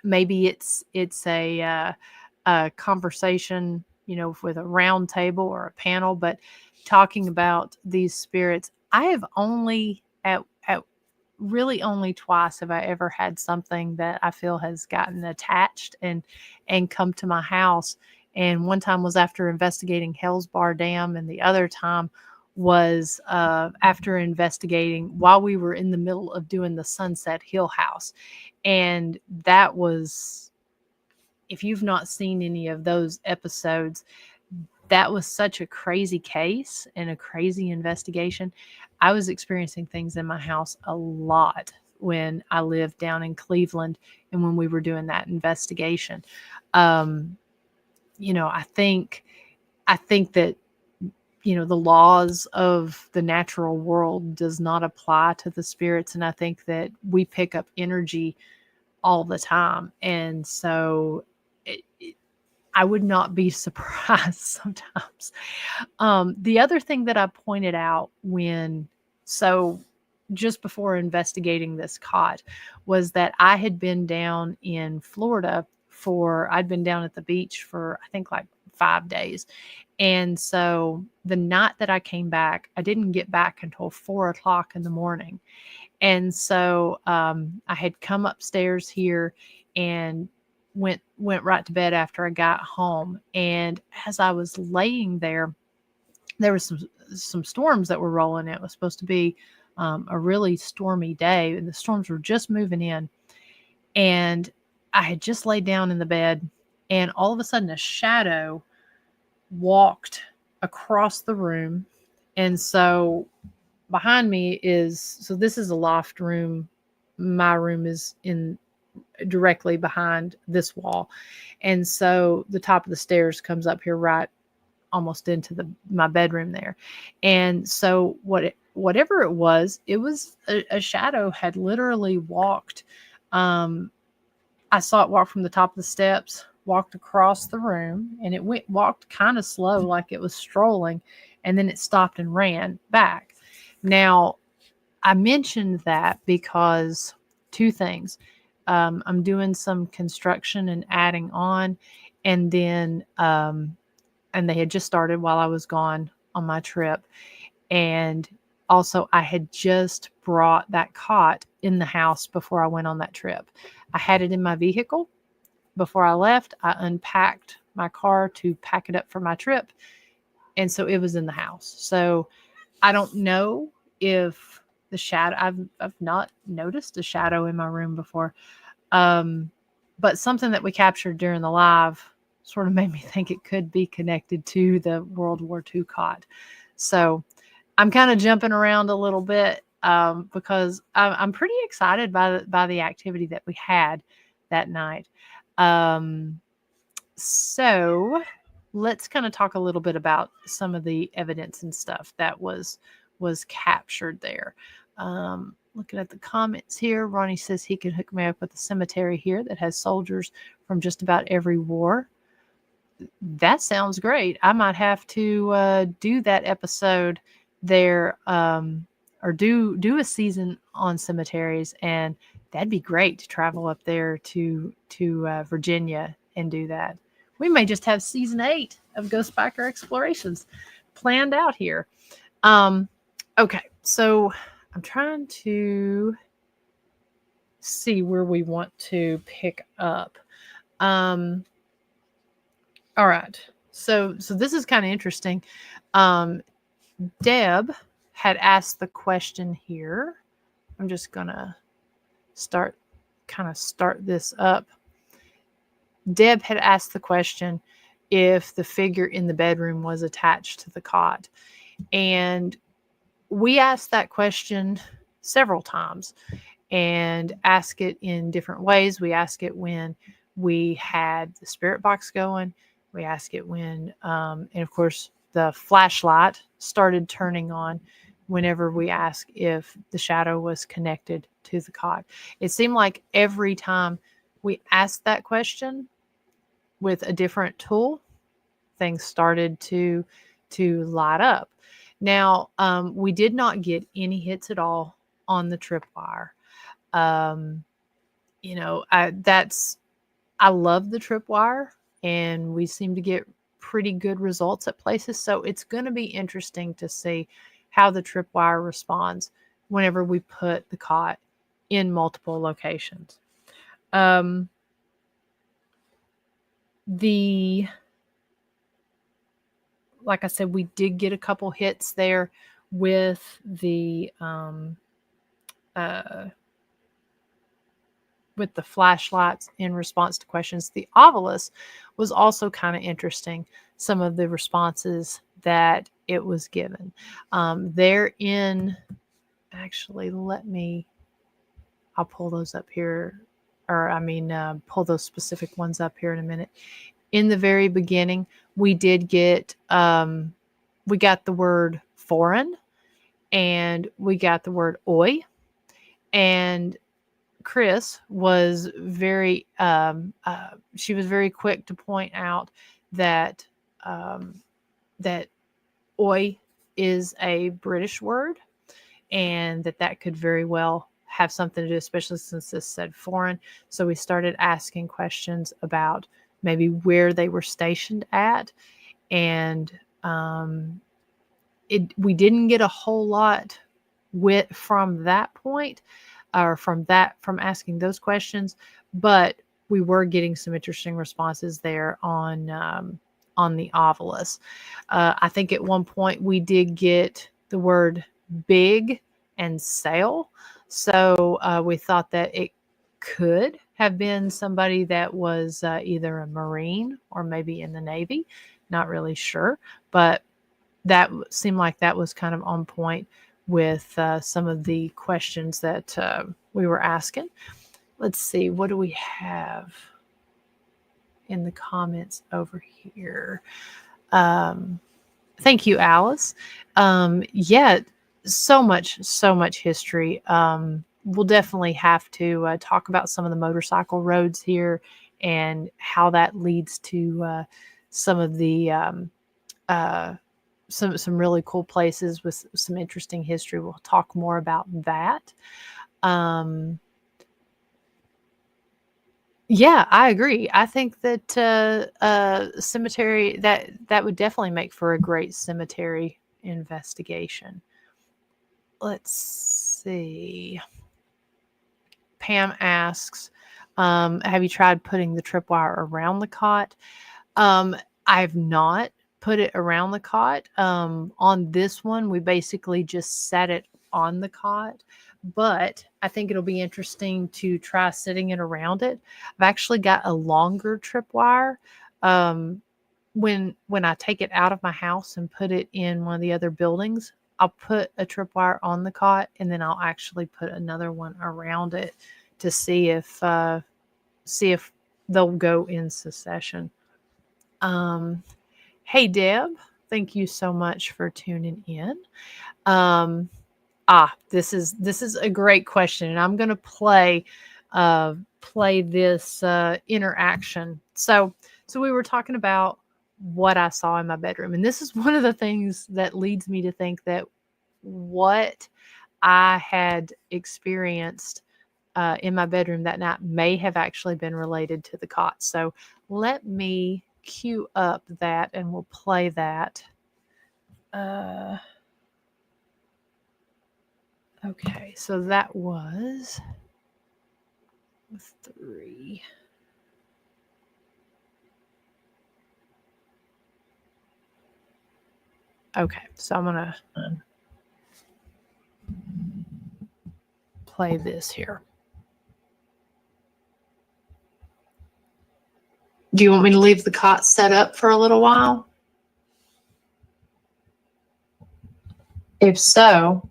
maybe it's a conversation, with a round table or a panel, but talking about these spirits. I have only at really only twice have I ever had something that I feel has gotten attached and come to my house. And one time was after investigating Hell's Bar Dam, and the other time was after investigating while we were in the middle of doing the Sunset Hill House. And that was, if you've not seen any of those episodes, that was such a crazy case and a crazy investigation. I was experiencing things in my house a lot when I lived down in Cleveland and when we were doing that investigation. I think that, the laws of the natural world does not apply to the spirits. And I think that we pick up energy all the time. And so I would not be surprised sometimes. The other thing that I pointed out just before investigating this cot was that I had been down in Florida I'd been down at the beach for, I think, like 5 days. And so the night that I came back, I didn't get back until 4 o'clock in the morning. And so I had come upstairs here and went right to bed after I got home. And as I was laying there was some storms that were rolling. It was supposed to be a really stormy day, and the storms were just moving in. And I had just laid down in the bed, and all of a sudden a shadow walked across the room. And so behind me this is a loft room. My room is directly behind this wall. And so the top of the stairs comes up here right almost into my bedroom there. And so whatever it was a shadow had literally walked. I saw it walk from the top of the steps, walked across the room, and it walked kind of slow, like it was strolling, and then it stopped and ran back. Now, I mentioned that because two things. I'm doing some construction and adding on, and then and they had just started while I was gone on my trip. And also, I had just brought that cot in the house before I went on that trip. I had it in my vehicle. Before I left, I unpacked my car to pack it up for my trip. And so it was in the house. So I don't know if the shadow, I've not noticed a shadow in my room before. But something that we captured during the live sort of made me think it could be connected to the World War II cot. So I'm kind of jumping around a little bit because I'm pretty excited by the activity that we had that night. So let's kind of talk a little bit about some of the evidence and stuff that was captured there. Looking at the comments here, Ronnie says he can hook me up with a cemetery here that has soldiers from just about every war. That sounds great. I might have to do that episode there, or do a season on cemeteries, and that'd be great to travel up there to Virginia and do that. We may just have season 8 of Ghost Biker Explorations planned out here. Okay, so I'm trying to see where we want to pick up. All right. So this is kind of interesting. Deb had asked the question here. I'm just going to start this up. Deb had asked the question if the figure in the bedroom was attached to the cot. And we asked that question several times and ask it in different ways. We ask it when we had the spirit box going. We ask it when, and of course, the flashlight started turning on whenever we ask if the shadow was connected to the cot. It seemed like every time we asked that question with a different tool, things started to light up. Now, we did not get any hits at all on the tripwire. I love the tripwire, and we seem to get pretty good results at places. So it's going to be interesting to see how the tripwire responds whenever we put the cot in multiple locations. Like I said, we did get a couple hits there with the flashlights in response to questions. The obelisk was also kind of interesting, some of the responses that it was given. I'll pull those up here, pull those specific ones up here in a minute. In the very beginning, we did get, we got the word foreign, and we got the word oi, and Chris was very she was very quick to point out that that oi is a British word, and that could very well have something to do, especially since this said foreign. So we started asking questions about maybe where they were stationed at, and we didn't get a whole lot from that point, or from asking those questions, but we were getting some interesting responses there on the Ovilus. I think at one point we did get the word big and sail, so we thought that it could have been somebody that was either a Marine or maybe in the Navy. Not really sure, but that seemed like that was kind of on point with some of the questions that we were asking. Let's see, what do we have in the comments over here? Thank you, Alice. Yeah, so much history. We'll definitely have to talk about some of the motorcycle roads here and how that leads to some of the some really cool places with some interesting history. We'll talk more about that. Yeah, I agree. I think that cemetery, that would definitely make for a great cemetery investigation. Let's see. Pam asks, have you tried putting the tripwire around the cot? I've not put it around the cot. On this one, we basically just set it on the cot, but I think it'll be interesting to try sitting it around it. I've actually got a longer tripwire. When I take it out of my house and put it in one of the other buildings, I'll put a tripwire on the cot, and then I'll actually put another one around it to see if they'll go in succession. Hey Deb, thank you so much for tuning in. This is a great question, and I'm going to play this interaction. So we were talking about what I saw in my bedroom, and this is one of the things that leads me to think that what I had experienced in my bedroom that night may have actually been related to the cot. So let me cue up that, and we'll play that. Okay, so that was 3. Okay, so I'm gonna play this here. Do you want me to leave the cot set up for a little while? If so,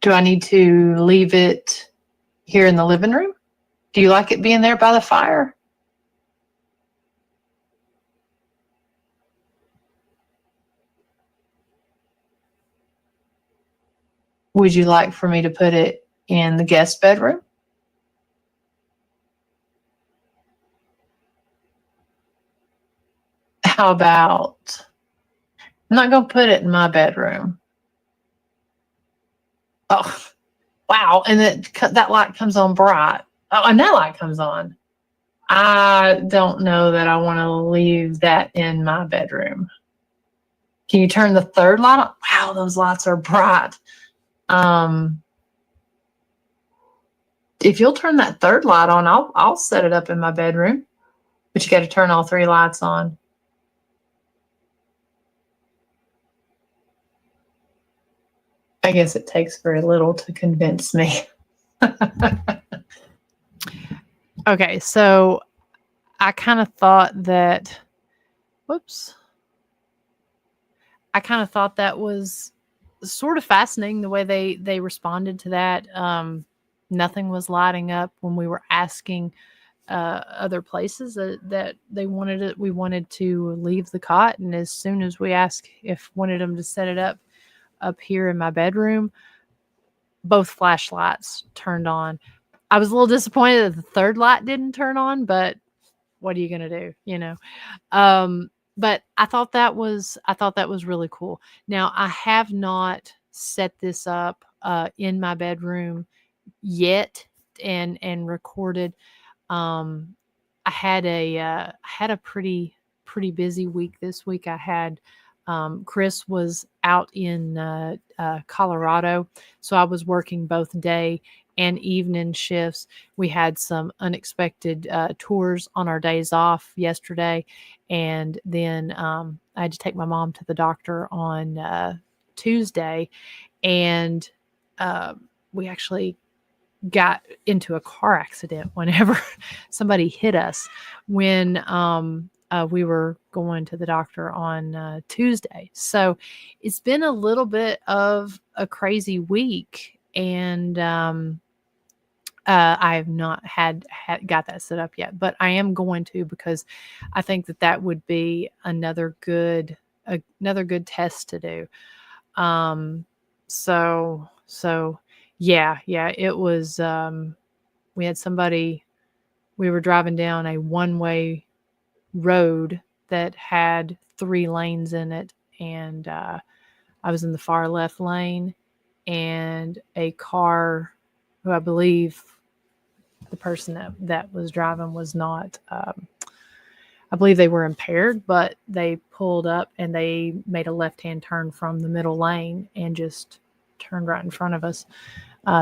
do I need to leave it here in the living room? Do you like it being there by the fire? Would you like for me to put it in the guest bedroom? How about, I'm not going to put it in my bedroom. Oh, wow. And that light comes on bright. Oh, and that light comes on. I don't know that I want to leave that in my bedroom. Can you turn the third light on? Wow, those lights are bright. If you'll turn that third light on, I'll set it up in my bedroom. But you got to turn all 3 lights on. I guess it takes very little to convince me. Okay, so I kind of thought that, I kind of thought that was sort of fascinating the way they responded to that. Nothing was lighting up when we were asking other places that they wanted it. We wanted to leave the cot, and as soon as we asked if wanted them to set it up here in my bedroom, both flashlights turned on. I was a little disappointed that the third light didn't turn on, but what are you going to do? But I thought that was really cool. Now, I have not set this up in my bedroom yet and recorded. I had a pretty busy week this week. I had Chris was out in Colorado, so I was working both day and evening shifts. We had some unexpected tours on our days off yesterday, and then I had to take my mom to the doctor on Tuesday, and we actually got into a car accident whenever somebody hit us when we were going to the doctor on Tuesday. So it's been a little bit of a crazy week, and I have not got that set up yet, but I am going to, because I think that would be another good test to do. So yeah, it was, we had somebody, we were driving down a one-way road that had 3 lanes in it, and I was in the far left lane, and a car, who I believe the person that was driving was not, I believe they were impaired, but they pulled up and they made a left-hand turn from the middle lane and just turned right in front of us.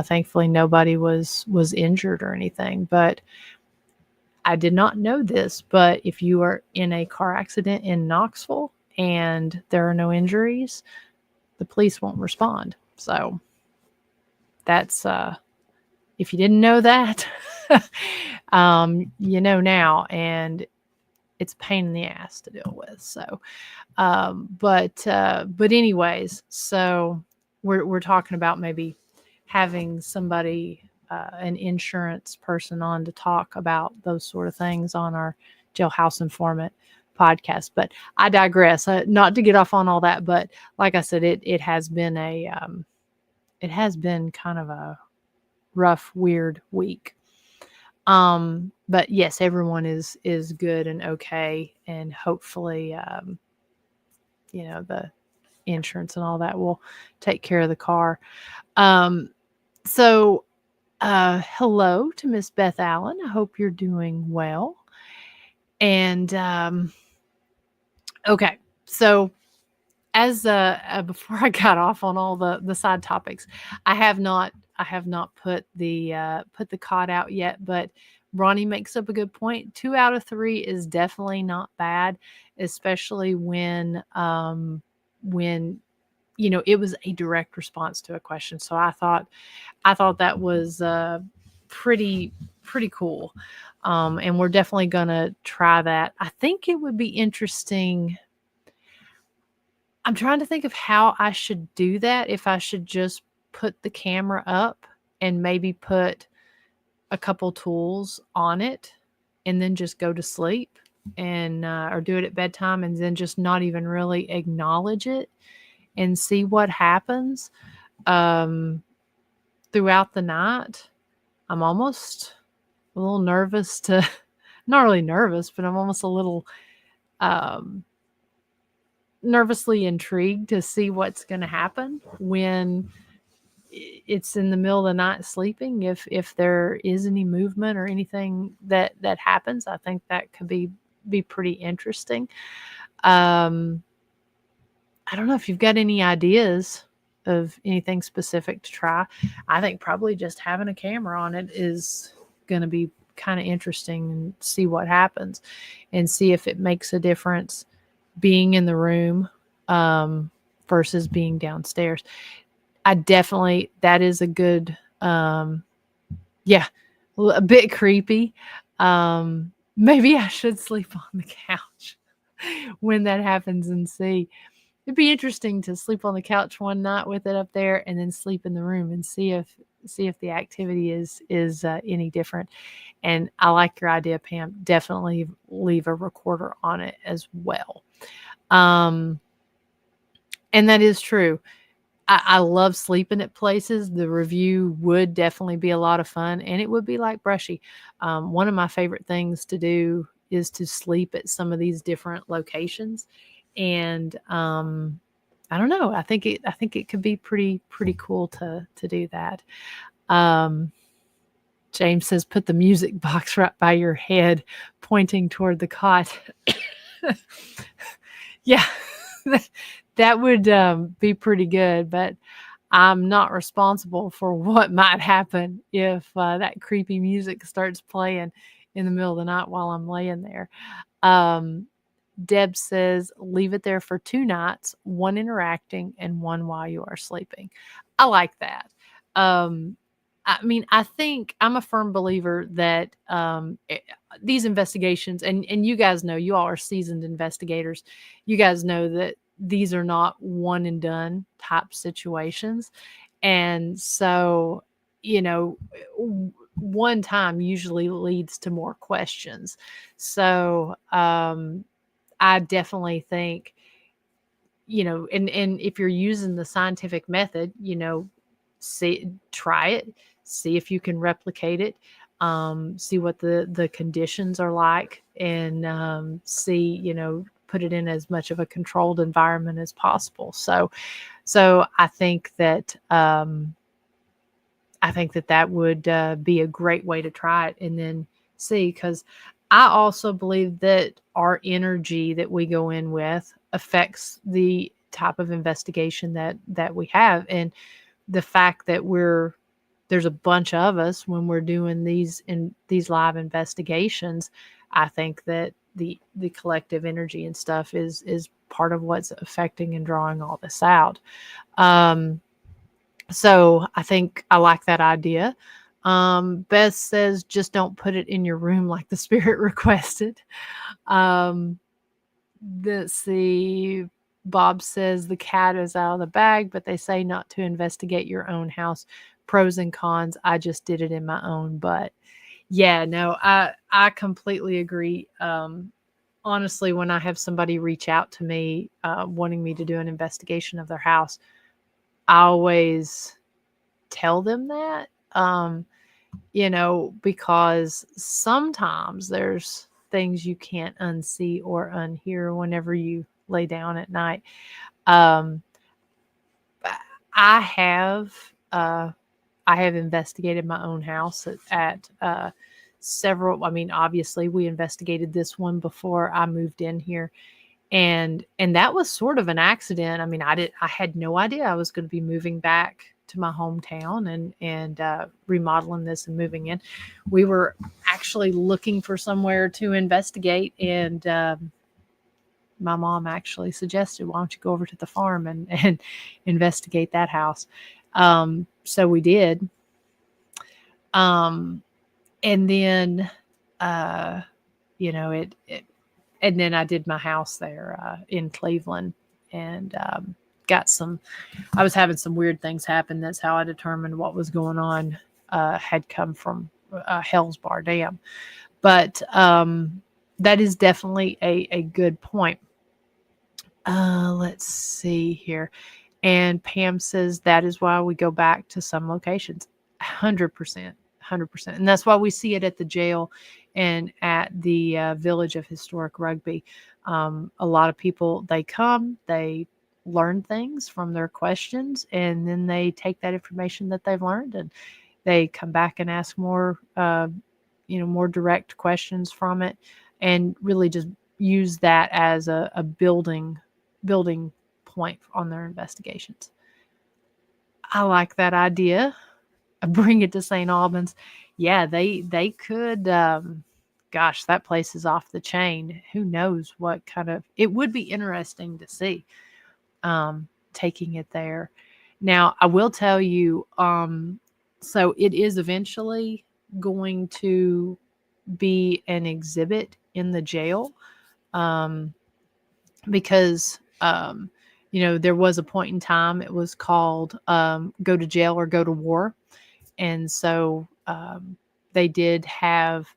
Thankfully, nobody was injured or anything, but I did not know this, but if you are in a car accident in Knoxville and there are no injuries, the police won't respond. So that's, if you didn't know that, you know now, and it's a pain in the ass to deal with. So, but anyways, so we're talking about maybe having somebody, an insurance person on to talk about those sort of things on our Jailhouse Informant podcast. But I digress, not to get off on all that, but like I said, it has been kind of a rough, weird week. But yes, everyone is good and okay, and hopefully, the insurance and all that will take care of the car. So, hello to Miss Beth Allen. I hope you're doing well. And okay, so as before I got off on all the side topics, I have not put the cot out yet, but Ronnie makes up a good point. 2 out of 3 is definitely not bad, especially when it was a direct response to a question. So I thought that was pretty cool. And we're definitely going to try that. I think it would be interesting. I'm trying to think of how I should do that. If I should just put the camera up and maybe put a couple tools on it and then just go to sleep, and or do it at bedtime and then just not even really acknowledge it and see what happens throughout the night. I'm almost a little nervous not really nervous, but I'm almost a little nervously intrigued to see what's going to happen when it's in the middle of the night sleeping. If there is any movement or anything that happens, I think that could be pretty interesting. I don't know if you've got any ideas of anything specific to try. I think probably just having a camera on it is going to be kind of interesting, and see what happens and see if it makes a difference being in the room versus being downstairs. That is a good, a bit creepy. Maybe I should sleep on the couch when that happens and see. It'd be interesting to sleep on the couch one night with it up there and then sleep in the room and see if the activity is any different. And I like your idea, Pam. Definitely leave a recorder on it as well. And that is true. I love sleeping at places. The review would definitely be a lot of fun, and it would be like Brushy. One of my favorite things to do is to sleep at some of these different locations, and I don't know. I think it could be pretty cool to do that. Um, James says, put the music box right by your head, pointing toward the cot. Yeah, that would be pretty good, but I'm not responsible for what might happen if that creepy music starts playing in the middle of the night while I'm laying there. Um, Deb says, leave it there for 2 nights, 1 interacting and 1 while you are sleeping. I like that. Um, I mean, I think I'm a firm believer that these investigations, and you guys know, you all are seasoned investigators. You guys know that these are not one and done type situations. And so, you know, one time usually leads to more questions. So, I definitely think, and if you're using the scientific method, try it, see if you can replicate it, see what the conditions are like, and see, put it in as much of a controlled environment as possible. So I think that would be a great way to try it, and then see, because I also believe that our energy that we go in with affects the type of investigation that we have, and the fact that there's a bunch of us when we're doing these live investigations. I think that the collective energy and stuff is part of what's affecting and drawing all this out. So I think I like that idea. Beth says, just don't put it in your room like the spirit requested. Um, let's see. Bob says the cat is out of the bag, but they say not to investigate your own house. Pros and cons. I just did it in my own butt. Yeah, no, I completely agree. Honestly, when I have somebody reach out to me wanting me to do an investigation of their house, I always tell them that, because sometimes there's things you can't unsee or unhear whenever you lay down at night. Um, I have uh, I have investigated my own house at several. I mean, obviously, we investigated this one before I moved in here, and that was sort of an accident. I mean, I had no idea I was going to be moving back to my hometown and remodeling this and moving in. We were actually looking for somewhere to investigate, and my mom actually suggested, why don't you go over to the farm and investigate that house? So we did. Um, and then, uh, it and then I did my house there in Cleveland, and got some. I was having some weird things happen. That's how I determined what was going on. Had come from Hell's Bar Dam, but that is definitely a good point. Let's see here. And Pam says that is why we go back to some locations. 100%. 100%. And that's why we see it at the jail and at the Village of Historic Rugby. A lot of people, they come, they learn things from their questions, and then they take that information that they've learned and they come back and ask more, more direct questions from it, and really just use that as a building point on their investigations. I like that idea. Bring it to St. Albans. Yeah, they could. Gosh, that place is off the chain. Who knows what kind of? It would be interesting to see taking it there. Now, I will tell you. So it is eventually going to be an exhibit in the jail. Um, because there was a point in time it was called go to jail or go to war, and so they did have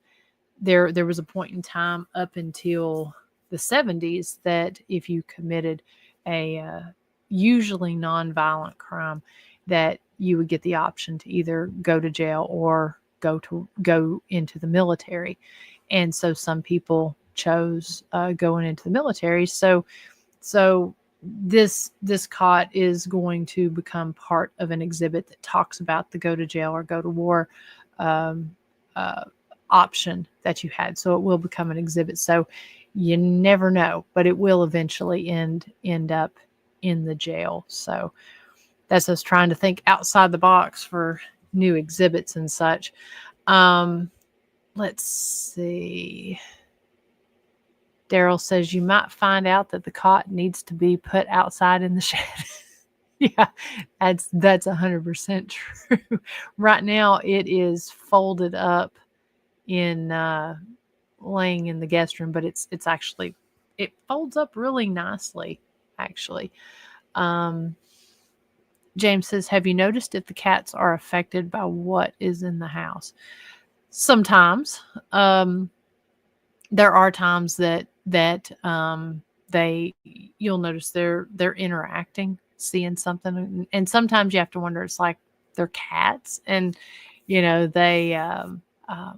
there was a point in time up until the 70s that if you committed a usually nonviolent crime, that you would get the option to either go to jail or go into the military. And so some people chose going into the military. So this cot is going to become part of an exhibit that talks about the go to jail or go to war um, uh, option that you had. So it will become an exhibit. So you never know, but it will eventually end up in the jail. So that's us trying to think outside the box for new exhibits and such. Let's see. Daryl says you might find out that the cot needs to be put outside in the shed. Yeah, that's 100% true. Right now, it is folded up in laying in the guest room, but it's actually, it folds up really nicely, actually. James says, have you noticed if the cats are affected by what is in the house? Sometimes. There are times that they you'll notice they're interacting, seeing something, and sometimes you have to wonder, it's like they're cats, and they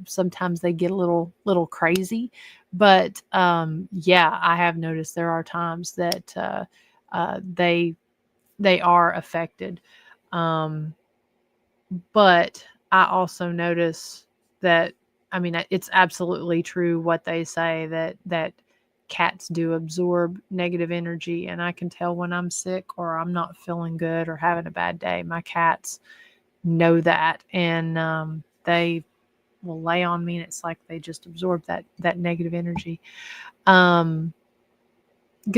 sometimes they get a little crazy. But yeah, I have noticed there are times that they are affected. But I also notice that, I mean, it's absolutely true what they say, that cats do absorb negative energy, and I can tell when I'm sick or I'm not feeling good or having a bad day. My cats know that, and they will lay on me, and it's like they just absorb that negative energy. Good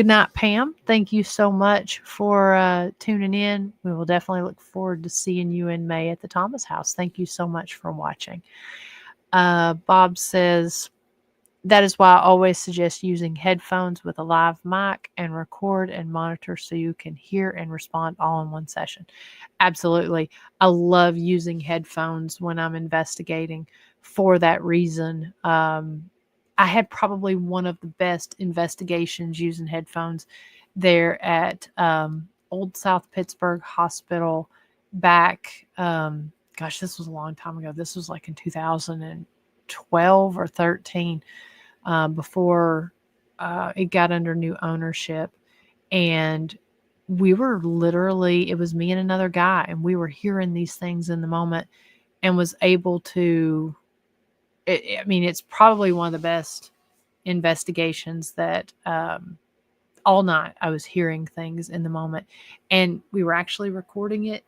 night, Pam. Thank you so much for tuning in. We will definitely look forward to seeing you in May at the Thomas House. Thank you so much for watching. Bob says, that is why I always suggest using headphones with a live mic and record and monitor so you can hear and respond all in one session. Absolutely. I love using headphones when I'm investigating for that reason. I had probably one of the best investigations using headphones there at Old South Pittsburgh Hospital back, gosh, this was a long time ago. This was like in 2012 or 13, before it got under new ownership. And we were literally, it was me and another guy, and we were hearing these things in the moment and was able to, I mean, it's probably one of the best investigations that all night I was hearing things in the moment, and we were actually recording it.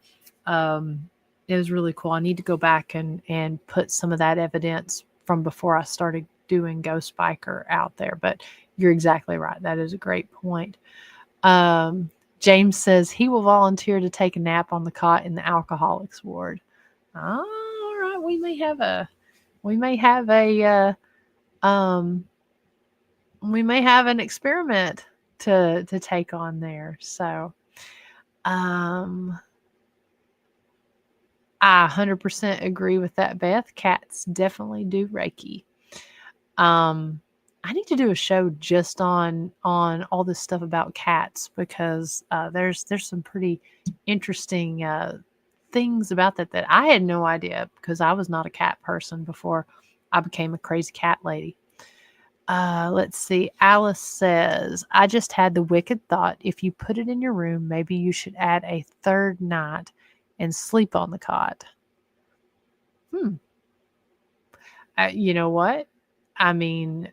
It was really cool. I need to go back and put some of that evidence from before I started doing Ghost Biker out there. But you're exactly right. That is a great point. James says he will volunteer to take a nap on the cot in the alcoholics ward. All right, we may have a we may have an experiment to take on there. So I 100% agree with that, Beth. Cats definitely do Reiki. I need to do a show just on all this stuff about cats, because there's some pretty interesting things about that I had no idea, because I was not a cat person before I became a crazy cat lady. Let's see. Alice says, I just had the wicked thought, if you put it in your room, maybe you should add a third night and sleep on the cot. You know what? I mean,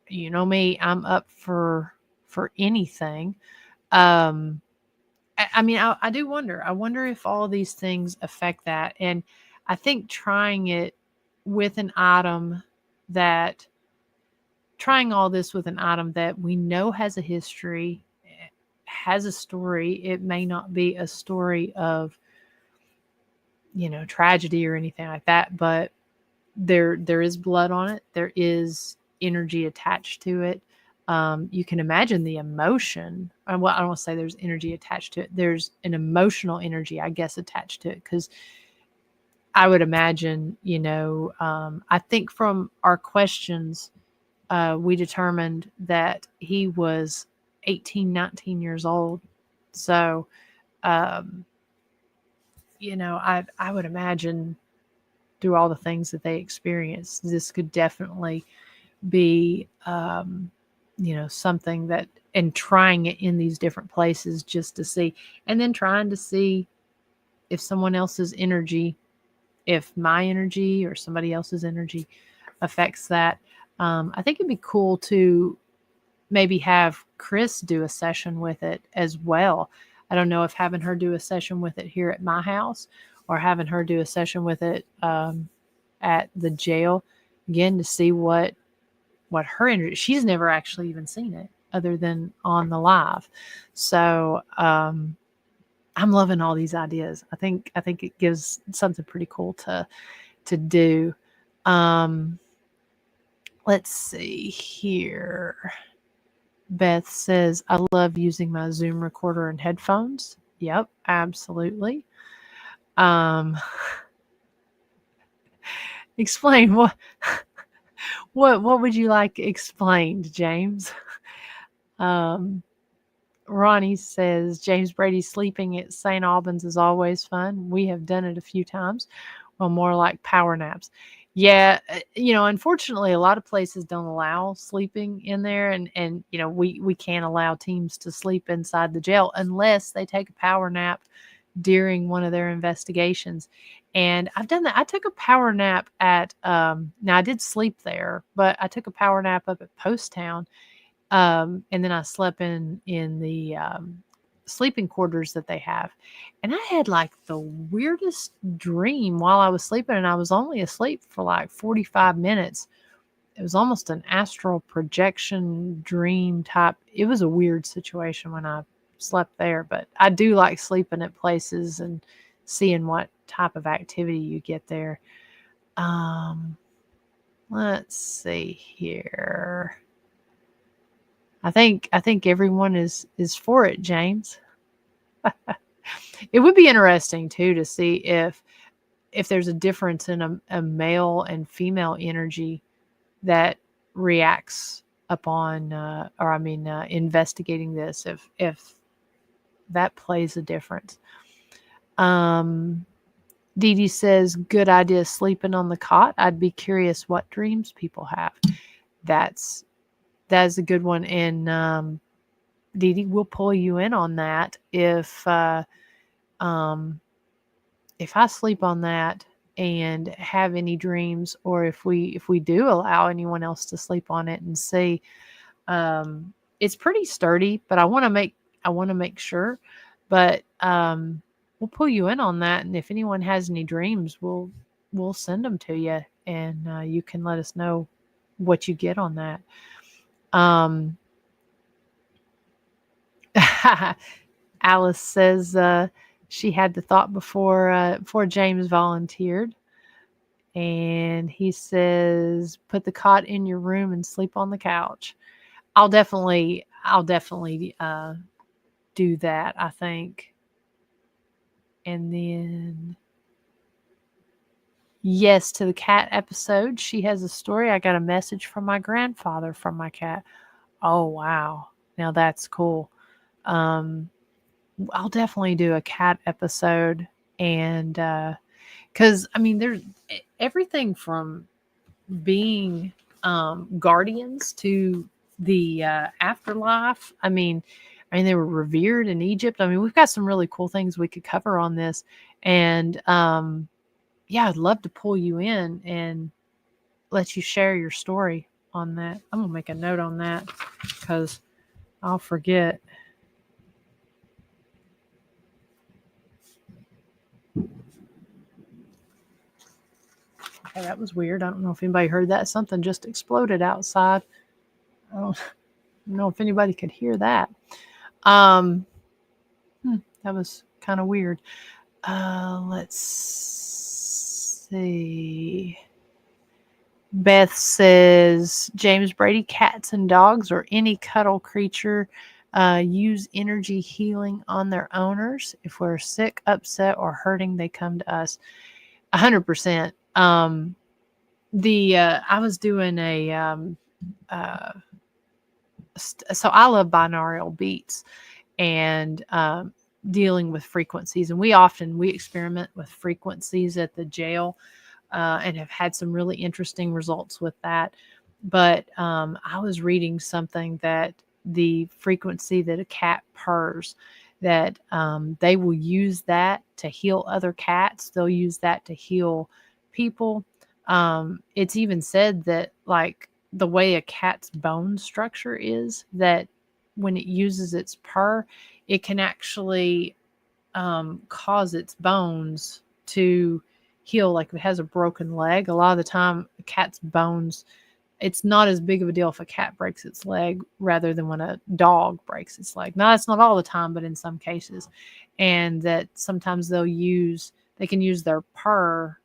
you know me, I'm up for anything. I mean, I do wonder. I wonder if all these things affect that. And I think trying all this with an item that we know has a history, has a story. It may not be a story of, tragedy or anything like that, but there is blood on it. There is energy attached to it. You can imagine the emotion. Well, I don't want to say there's energy attached to it. There's an emotional energy, I guess, attached to it, because I would imagine, I think from our questions, we determined that he was 18, 19 years old So, um, I would imagine through all the things that they experience, this could definitely be, something that, and trying it in these different places just to see, and then trying to see if someone else's energy, if my energy or somebody else's energy affects that. I think it'd be cool to maybe have Chris do a session with it as well. I don't know if having her do a session with it here at my house or having her do a session with it at the jail, again, to see what her energy. She's never actually even seen it other than on the live. So I'm loving all these ideas. I think it gives something pretty cool to do. Let's see here. Beth says, I love using my Zoom recorder and headphones. Yep, absolutely. Explain what would you like explained, James? Ronnie says, James Brady sleeping at St. Albans is always fun. We have done it a few times. Well, more like power naps. Yeah, unfortunately, a lot of places don't allow sleeping in there, and we can't allow teams to sleep inside the jail unless they take a power nap during one of their investigations. And I've done that. I took a power nap at now I did sleep there, but I took a power nap up at Post Town, and then I slept in the sleeping quarters that they have. And I had like the weirdest dream while I was sleeping, and I was only asleep for like 45 minutes. It was almost an astral projection dream type. It was a weird situation when I slept there, but I do like sleeping at places and seeing what type of activity you get there. Let's see here. I think everyone is for it, James. It would be interesting too to see if there's a difference in a male and female energy that reacts upon, investigating this. If that plays a difference. Dee Dee says, good idea sleeping on the cot. I'd be curious what dreams people have. That's a good one. And Dee Dee, we'll pull you in on that if I sleep on that and have any dreams, or if we do allow anyone else to sleep on it and see. It's pretty sturdy, but I want to make sure. But we'll pull you in on that, and if anyone has any dreams, we'll send them to you, and you can let us know what you get on that. Alice says she had the thought before James volunteered, and he says, put the cot in your room and sleep on the couch. I'll definitely do that, I think. And then, yes, to the cat episode. She has a story. I got a message from my grandfather from my cat. Oh, wow. Now that's cool. I'll definitely do a cat episode. And because, there's everything from being guardians to the afterlife. They were revered in Egypt. We've got some really cool things we could cover on this. And I'd love to pull you in and let you share your story on that. I'm going to make a note on that because I'll forget. Okay, that was weird. I don't know if anybody heard that. Something just exploded outside. I don't know if anybody could hear that. That was kind of weird. Let's see. Beth says, James Brady, cats and dogs or any cuddle creature use energy healing on their owners. If we're sick, upset, or hurting, they come to us. 100%. I was doing so I love binaural beats, and dealing with frequencies. And we experiment with frequencies at the jail, and have had some really interesting results with that. But I was reading something that the frequency that a cat purrs, that they will use that to heal other cats. They'll use that to heal people. It's even said that, like, the way a cat's bone structure is, that when it uses its purr, it can actually cause its bones to heal. Like if it has a broken leg, a lot of the time a cat's bones, it's not as big of a deal if a cat breaks its leg rather than when a dog breaks its leg. Now, that's not all the time, but in some cases. And that sometimes they can use their purr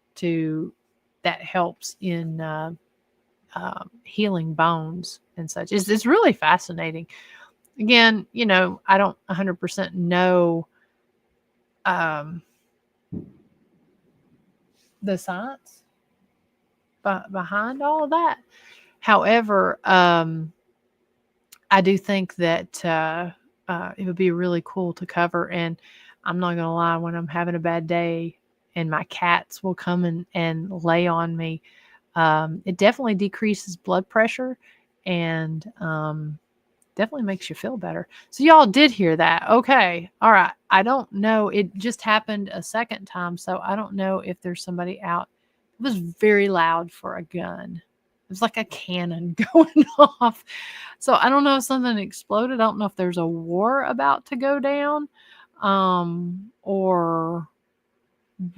that helps in healing bones and such. It's really fascinating. Again, I don't 100% know the science behind all of that. However, I do think that it would be really cool to cover. And I'm not going to lie, when I'm having a bad day and my cats will come and lay on me, it definitely decreases blood pressure and definitely makes you feel better. So y'all did hear that. Okay. All right. I don't know. It just happened a second time. So I don't know if there's somebody out. It was very loud for a gun. It was like a cannon going off. So I don't know if something exploded. I don't know if there's a war about to go down, or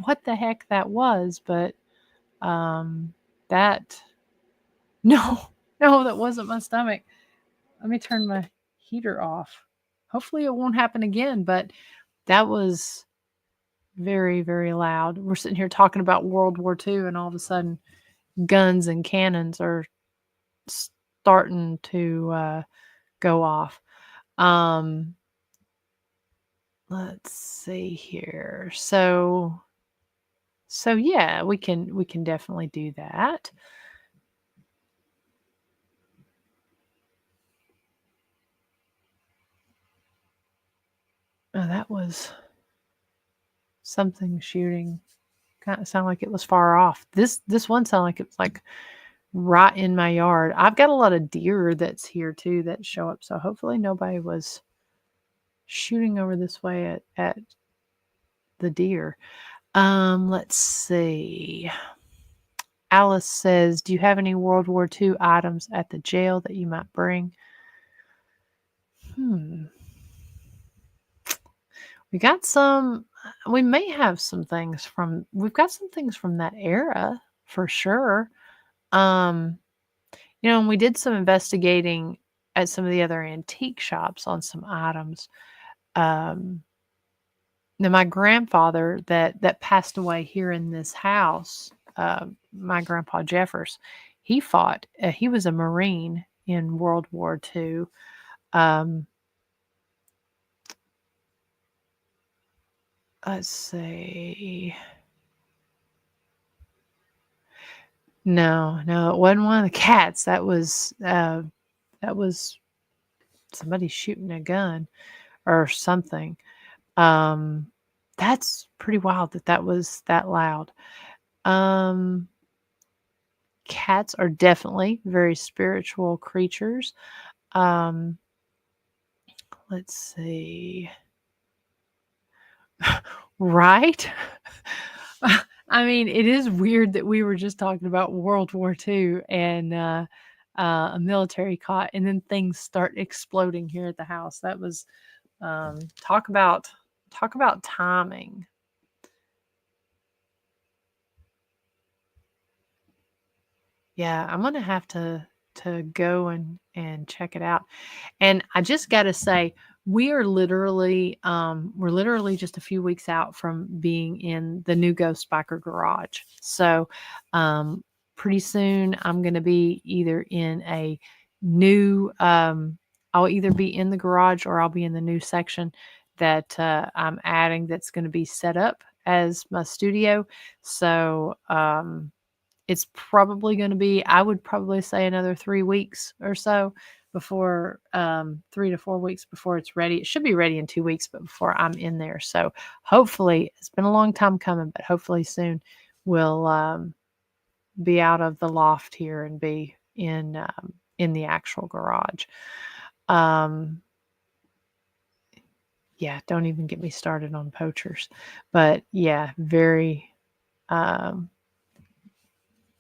what the heck that was. But that, no, that wasn't my stomach. Let me turn my heater off. Hopefully it won't happen again, but that was very, very loud. We're sitting here talking about World War II, and all of a sudden guns and cannons are starting to go off. Let's see here. So yeah, we can definitely do that. Oh, that was something shooting. Kind of sound like it was far off. This one sounded like it was like right in my yard. I've got a lot of deer that's here too that show up, so hopefully nobody was shooting over this way at the deer. Let's see. Alice says, "Do you have any World War II items at the jail that you might bring?" We got some. We may have some things from. We've got some things from that era for sure. And we did some investigating at some of the other antique shops on some items. Now, my grandfather that passed away here in this house, my grandpa Jeffers, he fought. He was a Marine in World War II. Let's see. No, it wasn't one of the cats. That was somebody shooting a gun or something. That's pretty wild that was that loud. Cats are definitely very spiritual creatures. Let's see. Right? I mean, it is weird that we were just talking about World War II and a military cot, and then things start exploding here at the house. That was talk about timing. Yeah, I'm gonna have to go and check it out. And I just gotta say, we're literally just a few weeks out from being in the new Ghost Biker garage. So pretty soon I'm gonna be either in a new I'll either be in the garage or I'll be in the new section that I'm adding, that's going to be set up as my studio. So it's probably going to be, I would probably say, another 3 weeks or so before 3 to 4 weeks before it's ready. It should be ready in 2 weeks, but before I'm in there. So hopefully, it's been a long time coming, but hopefully soon we'll be out of the loft here and be in the actual garage. Yeah, don't even get me started on poachers. But yeah, very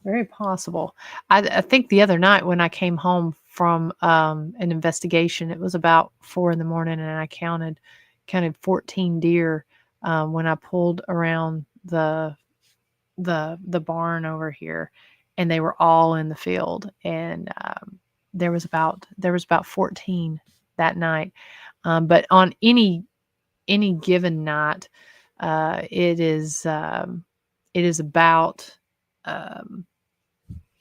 very possible. I think the other night when I came home from an investigation, it was about 4 in the morning, and I counted 14 deer when I pulled around the barn over here, and they were all in the field, and there was about 14 that night. But on any given night, it is about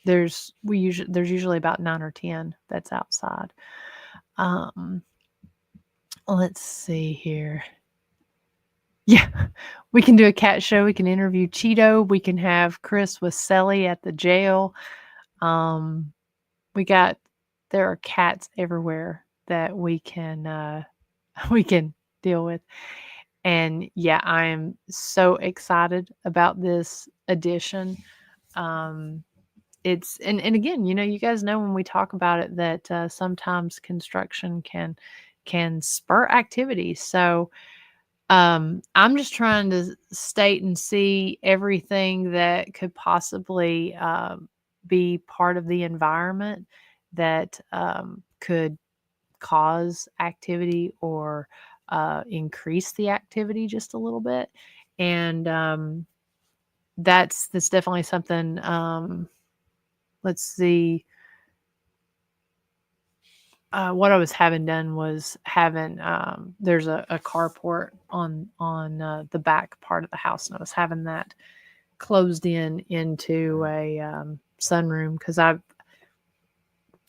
there's usually about 9 or 10 that's outside. Let's see here. Yeah, we can do a cat show. We can interview Cheeto. We can have Chris with Selly at the jail. There are cats everywhere that we can we can deal with. And yeah, I am so excited about this edition. It's and again, you guys know when we talk about it that sometimes construction can spur activity. So I'm just trying to state and see everything that could possibly be part of the environment that could cause activity or increase the activity just a little bit. And that's definitely something. Let's see. What I was having done was having there's a carport on the back part of the house, and I was having that closed into a sunroom because I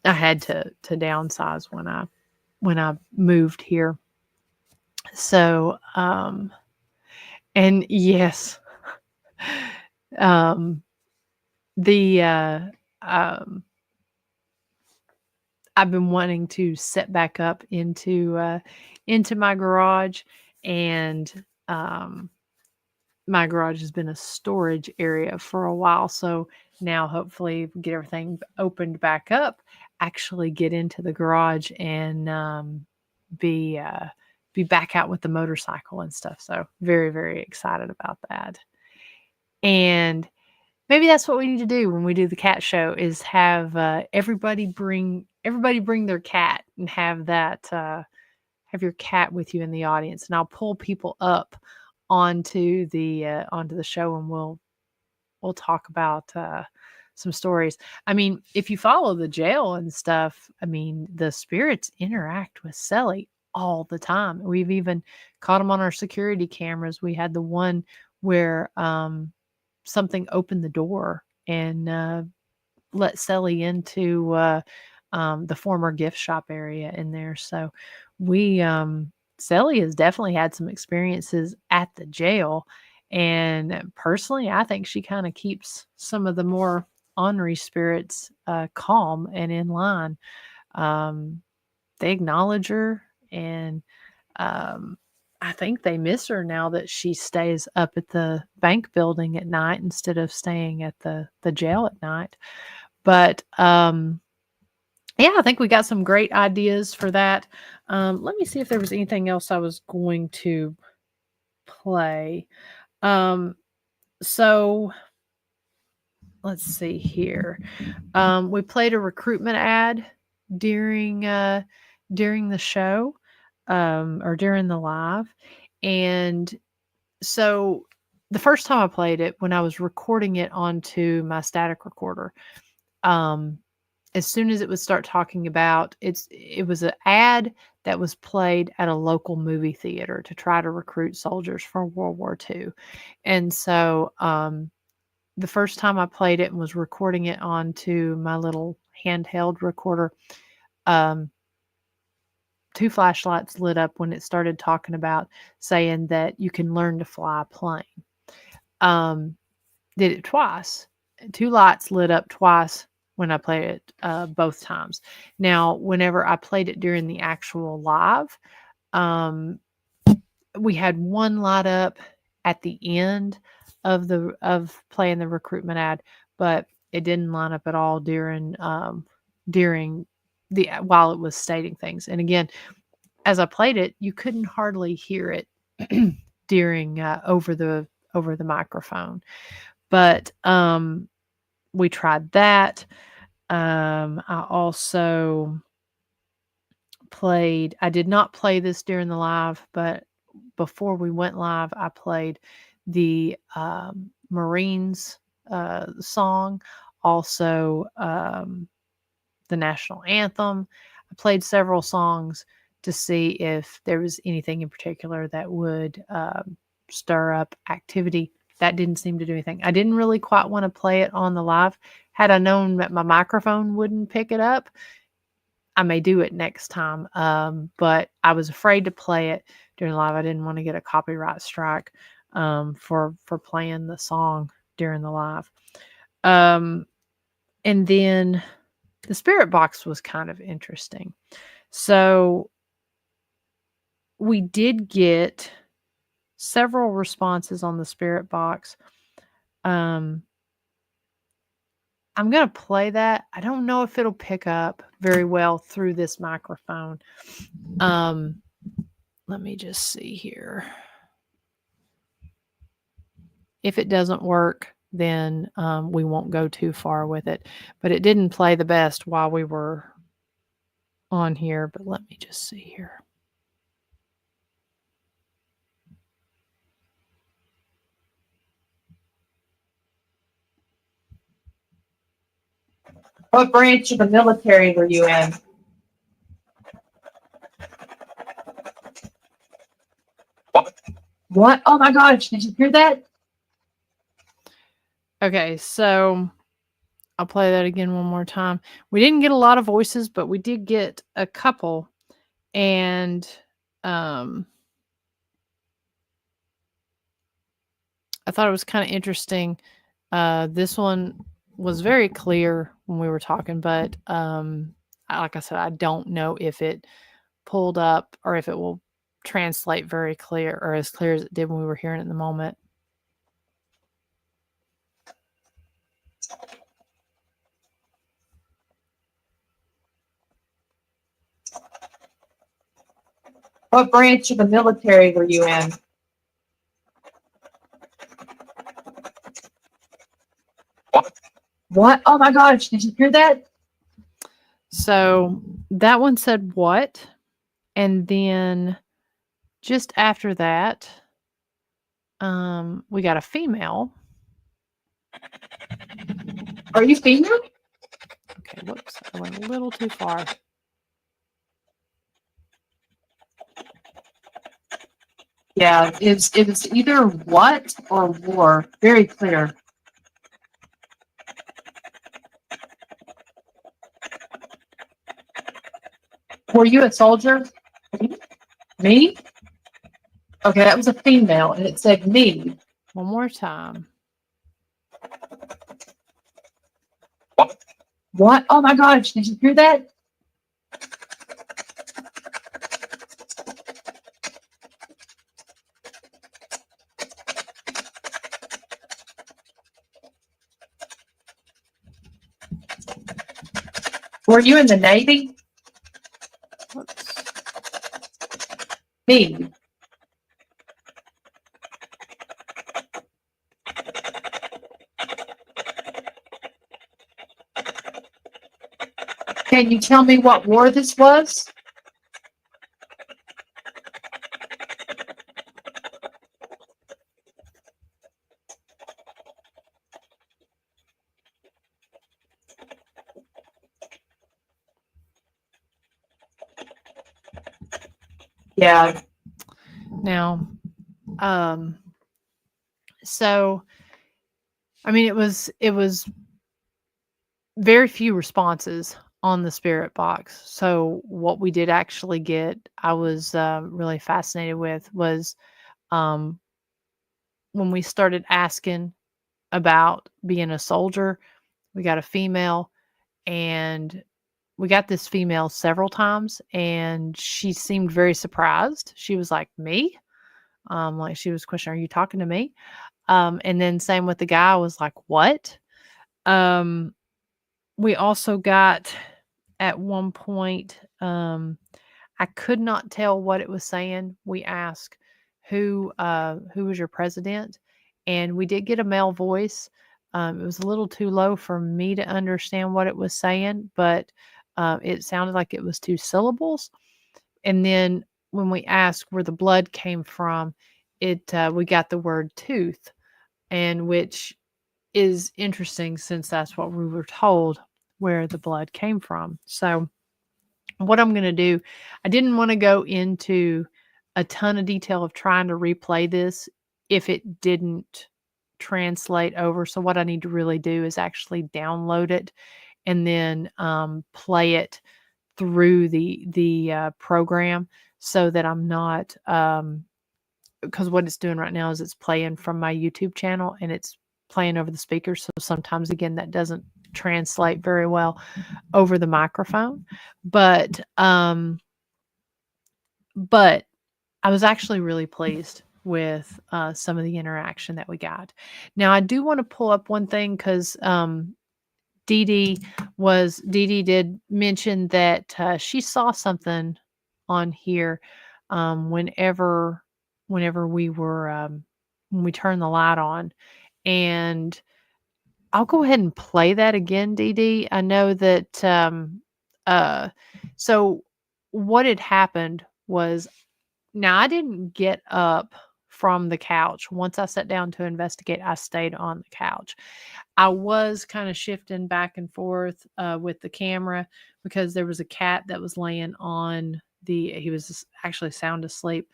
had to downsize when I moved here. So and yes, the I've been wanting to set back up into my garage, and my garage has been a storage area for a while. So now hopefully get everything opened back up, actually get into the garage and be back out with the motorcycle and stuff. So very, very excited about that. And maybe that's what we need to do when we do the cat show is have everybody bring their cat and have your cat with you in the audience, and I'll pull people up onto the show, and we'll talk about some stories. I mean, if you follow the jail and stuff, I mean, the spirits interact with Selly all the time. We've even caught them on our security cameras. We had the one where something opened the door and let Selly into the former gift shop area in there. So Selly has definitely had some experiences at the jail. And personally, I think she kind of keeps some of the more ornery spirits calm and in line. They acknowledge her, and I think they miss her now that she stays up at the bank building at night instead of staying at the jail at night. But yeah, I think we got some great ideas for that. Let me see if there was anything else I was going to play. So let's see here. We played a recruitment ad during the show or during the live. And so the first time I played it, when I was recording it onto my static recorder, as soon as it would start talking about it was an ad that was played at a local movie theater to try to recruit soldiers for World War II. And so the first time I played it and was recording it onto my little handheld recorder, 2 flashlights lit up when it started talking about saying that you can learn to fly a plane. Did it twice. 2 lights lit up twice when I played it both times. Now, whenever I played it during the actual live, we had one light up at the end of playing the recruitment ad, but it didn't line up at all during the while it was stating things. And again, as I played it, you couldn't hardly hear it during over the microphone. But we tried that. I also played. I did not play this during the live, but before we went live, I played the Marines song, also the national anthem. I played several songs to see if there was anything in particular that would stir up activity. That didn't seem to do anything. I didn't really quite want to play it on the live. Had I known that my microphone wouldn't pick it up, I may do it next time. But I was afraid to play it during live. I didn't want to get a copyright strike for playing the song during the live. And then the spirit box was kind of interesting. So we did get several responses on the spirit box. I'm going to play that. I don't know if it'll pick up very well through this microphone. Let me just see here. If it doesn't work, then we won't go too far with it. But it didn't play the best while we were on here. But let me just see here. What branch of the military were you in? What? Oh my gosh, did you hear that? Okay, so I'll play that again one more time. We didn't get a lot of voices, but we did get a couple. And I thought it was kind of interesting. This one was very clear when we were talking, but like I said, I don't know if it pulled up or if it will translate very clear or as clear as it did when we were hearing it in the moment. What branch of the military were you in? What? Oh my gosh, did you hear that? So that one said what? And then just after that, we got a female. Are you female? Okay, whoops, I went a little too far. Yeah, it was either what or war. Very clear. Were you a soldier? Me? Okay, that was a female, and it said me. One more time. What? Oh my gosh, did you hear that? Were you in the Navy? Whoops. Me. Can you tell me what war this was? Yeah. Now, so I mean, it was very few responses on the spirit box. So what we did actually get, I was really fascinated with was when we started asking about being a soldier. We got a female, and we got this female several times, and she seemed very surprised. She was like, "Me?" Like she was questioning, "Are you talking to me?" And then same with the guy, was like, "What?" We also got at one point, I could not tell what it was saying. We asked who was your president, and we did get a male voice. It was a little too low for me to understand what it was saying, but it sounded like it was 2 syllables. And then when we asked where the blood came from, we got the word tooth, and which is interesting since that's what we were told where the blood came from. So what I'm going to do, I didn't want to go into a ton of detail of trying to replay this if it didn't translate over. So what I need to really do is actually download it and then play it through the program, so that I'm not, because what it's doing right now is it's playing from my YouTube channel and it's playing over the speakers. So sometimes, again, that doesn't translate very well over the microphone. But I was actually really pleased with some of the interaction that we got. Now, I do want to pull up one thing, because Dee Dee did mention that she saw something on here whenever we were when we turned the light on, and I'll go ahead and play that again, Dee Dee. I know that so what had happened was, now I didn't get up from the couch. Once I sat down to investigate, I stayed on the couch. I was kind of shifting back and forth with the camera, because there was a cat that was laying on he was actually sound asleep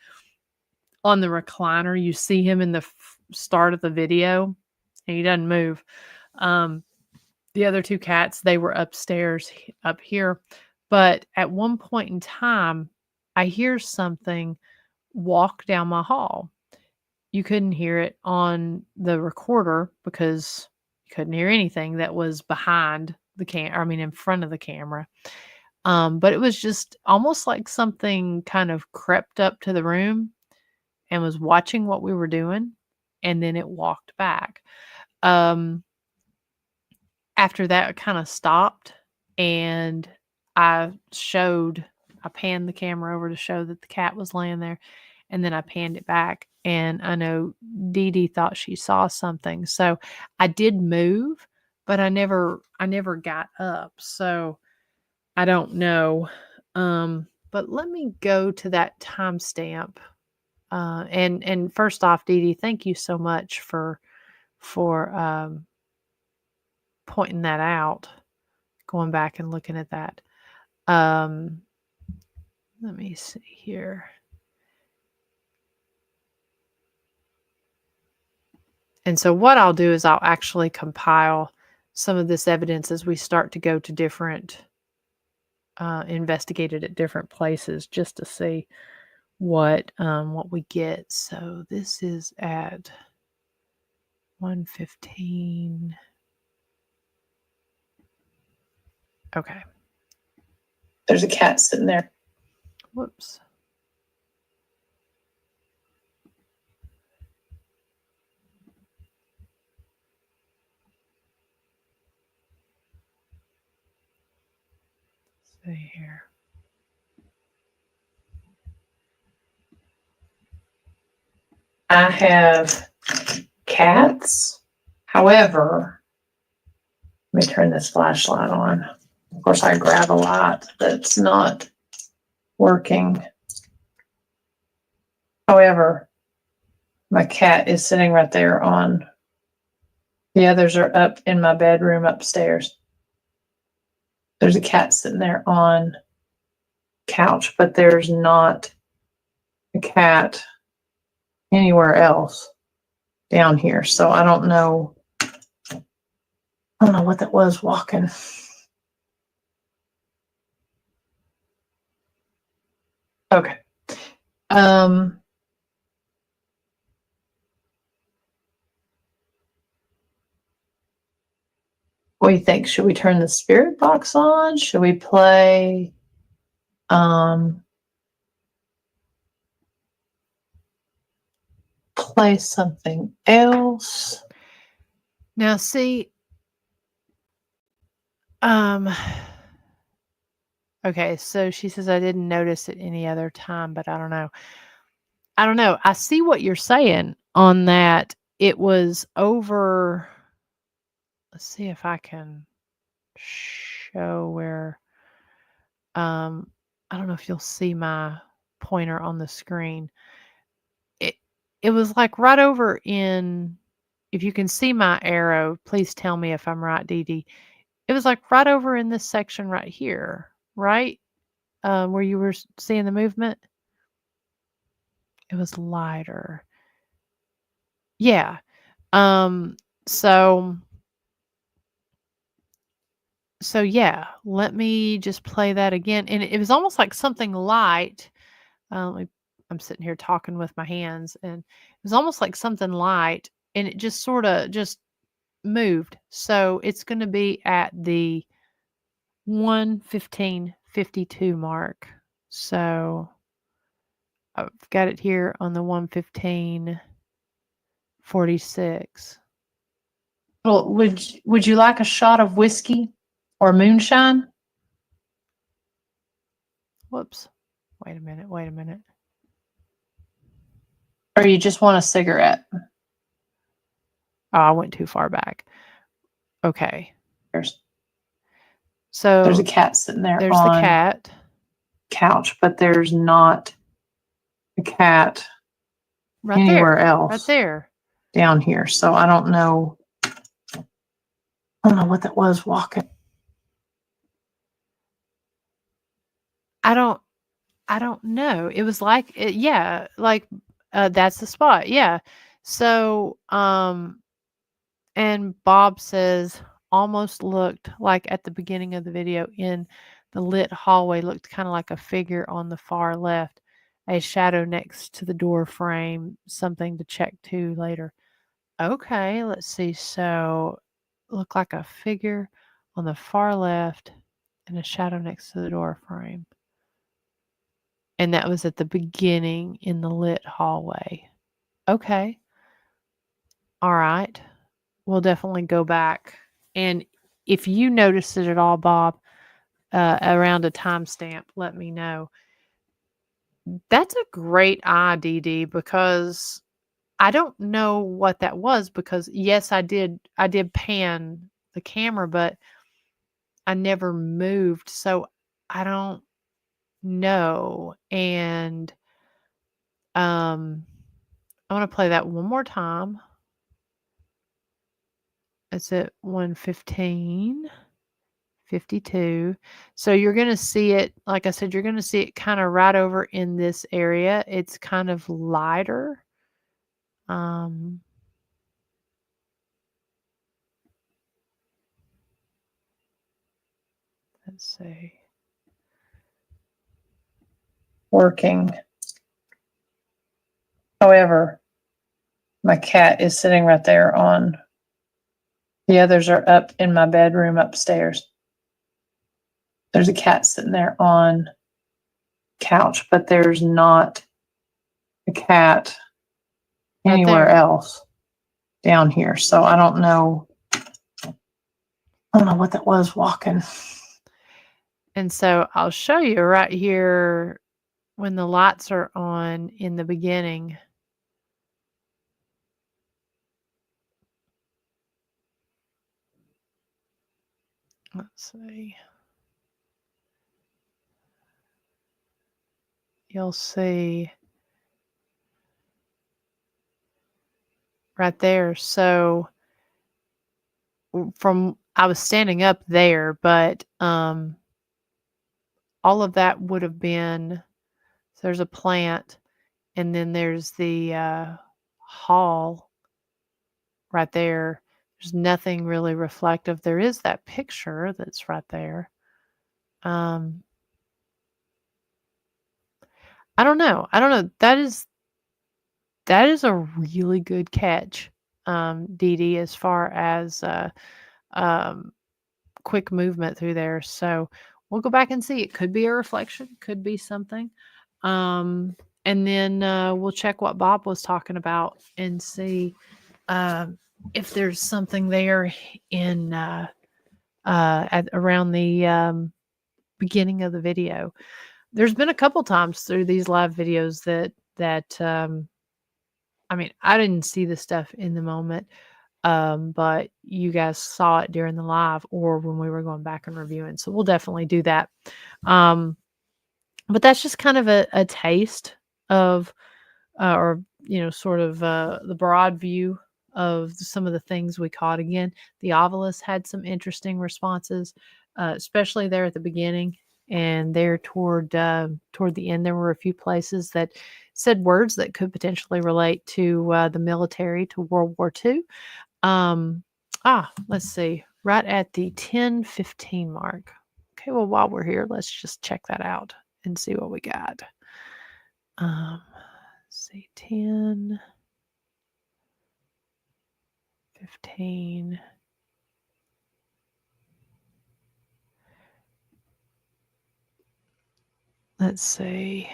on the recliner. You see him in the start of the video, and he doesn't move. The other 2 cats, they were upstairs up here. But at one point in time, I hear something walk down my hall. You couldn't hear it on the recorder because you couldn't hear anything that was behind the in front of the camera. But it was just almost like something kind of crept up to the room and was watching what we were doing, and then it walked back. After that, it kind of stopped, and I panned the camera over to show that the cat was laying there, and then I panned it back, and I know Dee Dee thought she saw something. So I did move, but I never got up. So I don't know. But let me go to that timestamp. And first off, Dee Dee, thank you so much for pointing that out, going back and looking at that. Let me see here. And so what I'll do is I'll actually compile some of this evidence as we start to go to different, investigated at different places, just to see what we get. So this is at 1:15. Okay. There's a cat sitting there. Whoops. Let's see here. I have cats. However, let me turn this flashlight on. Of course, I grab a light that's not working. However, my cat is sitting right there on. The others are up in my bedroom upstairs. There's a cat sitting there on couch, but there's not a cat anywhere else down here. So I don't know. I don't know what that was walking. Okay. What do you think? Should we turn the spirit box on? Should we play something else? Now, see, okay, so she says I didn't notice it any other time, but I don't know. I see what you're saying on that. It was over. Let's see if I can show where. I don't know if you'll see my pointer on the screen. It was like right over in. If you can see my arrow, please tell me if I'm right, Dee Dee. It was like right over in this section right here, right? Where you were seeing the movement. It was lighter. Yeah. So yeah, let me just play that again. And it was almost like something light. I'm sitting here talking with my hands, and it was almost like something light, and it just sort of just moved. So it's going to be at the 1:15:52 mark. So I've got it here on the 1:15:46. Well, would you like a shot of whiskey or moonshine? Whoops. Wait a minute. Or you just want a cigarette? Oh, I went too far back. Okay. So there's a cat sitting there there's on the cat. couch, but there's not a cat Right anywhere there. else. Right there. Down here. So I don't know. I don't know what that was walking. I don't know. It was like yeah, like that's the spot. Yeah. So and Bob says almost looked like at the beginning of the video in the lit hallway looked kind of like a figure on the far left, a shadow next to the door frame, something to check to later. Okay, let's see. So look like a figure on the far left and a shadow next to the door frame. And that was at the beginning in the lit hallway. Okay. All right. We'll definitely go back. And if you noticed it at all, Bob, around a timestamp, let me know. That's a great IDD because I don't know what that was because yes, I did pan the camera, but I never moved. So I don't know. And I want to play that one more time. It's at 1:15:52. So you're going to see it, like I said, you're going to see it kind of right over in this area. It's kind of lighter. Let's see. Working. However, my cat is sitting right there on. The others are up in my bedroom upstairs. There's a cat sitting there on couch, but there's not a cat Right anywhere there. else down here. So I don't know. I don't know what that was walking. And so I'll show you right here when the lights are on in the beginning. Let's see. You'll see right there. So from I was standing up there, but all of that would have been so there's a plant and then there's the hall right there. There's nothing really reflective. There is that picture that's right there. I don't know. That is a really good catch, Dee Dee, as far as quick movement through there. So we'll go back and see. It could be a reflection, could be something. And then we'll check what Bob was talking about and see if there's something there in around the beginning of the video. There's been a couple times through these live videos that I mean, I didn't see the stuff in the moment, but you guys saw it during the live or when we were going back and reviewing. So we'll definitely do that. But that's just kind of a taste of, or sort of the broad view of some of the things we caught. Again, the Ovilus had some interesting responses, especially there at the beginning, and there toward the end, there were a few places that said words that could potentially relate to the military, to World War II. Let's see, right at the 10:15 mark. Okay, well, while we're here, let's just check that out and see what we got. Let's see, 10:15. Let's see.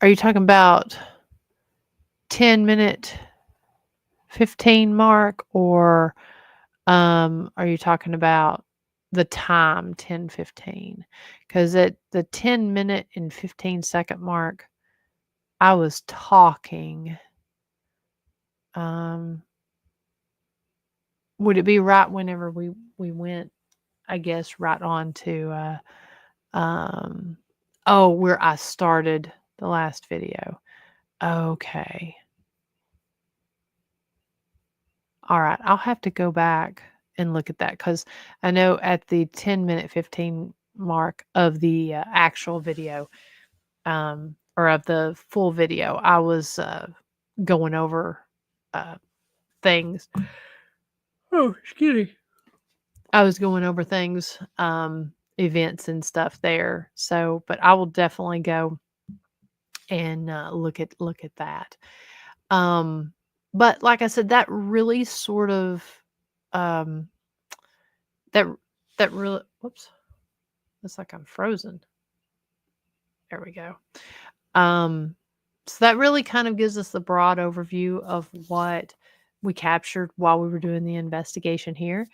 Are you talking about 10-minute 15 mark, or are you talking about the time 10:15? Because at the 10-minute and 15-second mark, I was talking. Would it be right whenever we went, I guess, right on to where I started the last video? Okay. All right, I'll have to go back and look at that, because I know at the 10-minute 15 mark of the actual video, or of the full video, I was going over things. Oh, excuse me. I was going over things, events and stuff there. So, but I will definitely go and look at that. But like I said, that really sort of that really, whoops, looks like I'm frozen. There we go. So that really kind of gives us the broad overview of what we captured while we were doing the investigation here.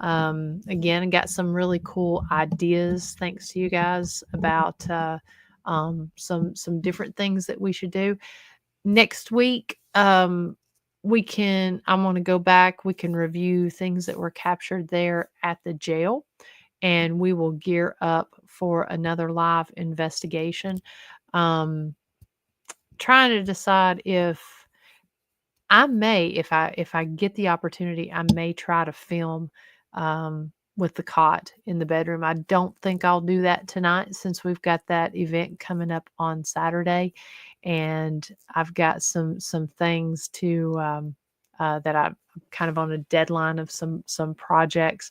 Again, I got some really cool ideas, thanks to you guys, about some different things that we should do. Next week, I'm going to go back. We can review things that were captured there at the jail, and we will gear up for another live investigation. Trying to decide if I may, if I get the opportunity, I may try to film with the cot in the bedroom. I don't think I'll do that tonight, since we've got that event coming up on Saturday, and I've got some things to that I'm kind of on a deadline of some projects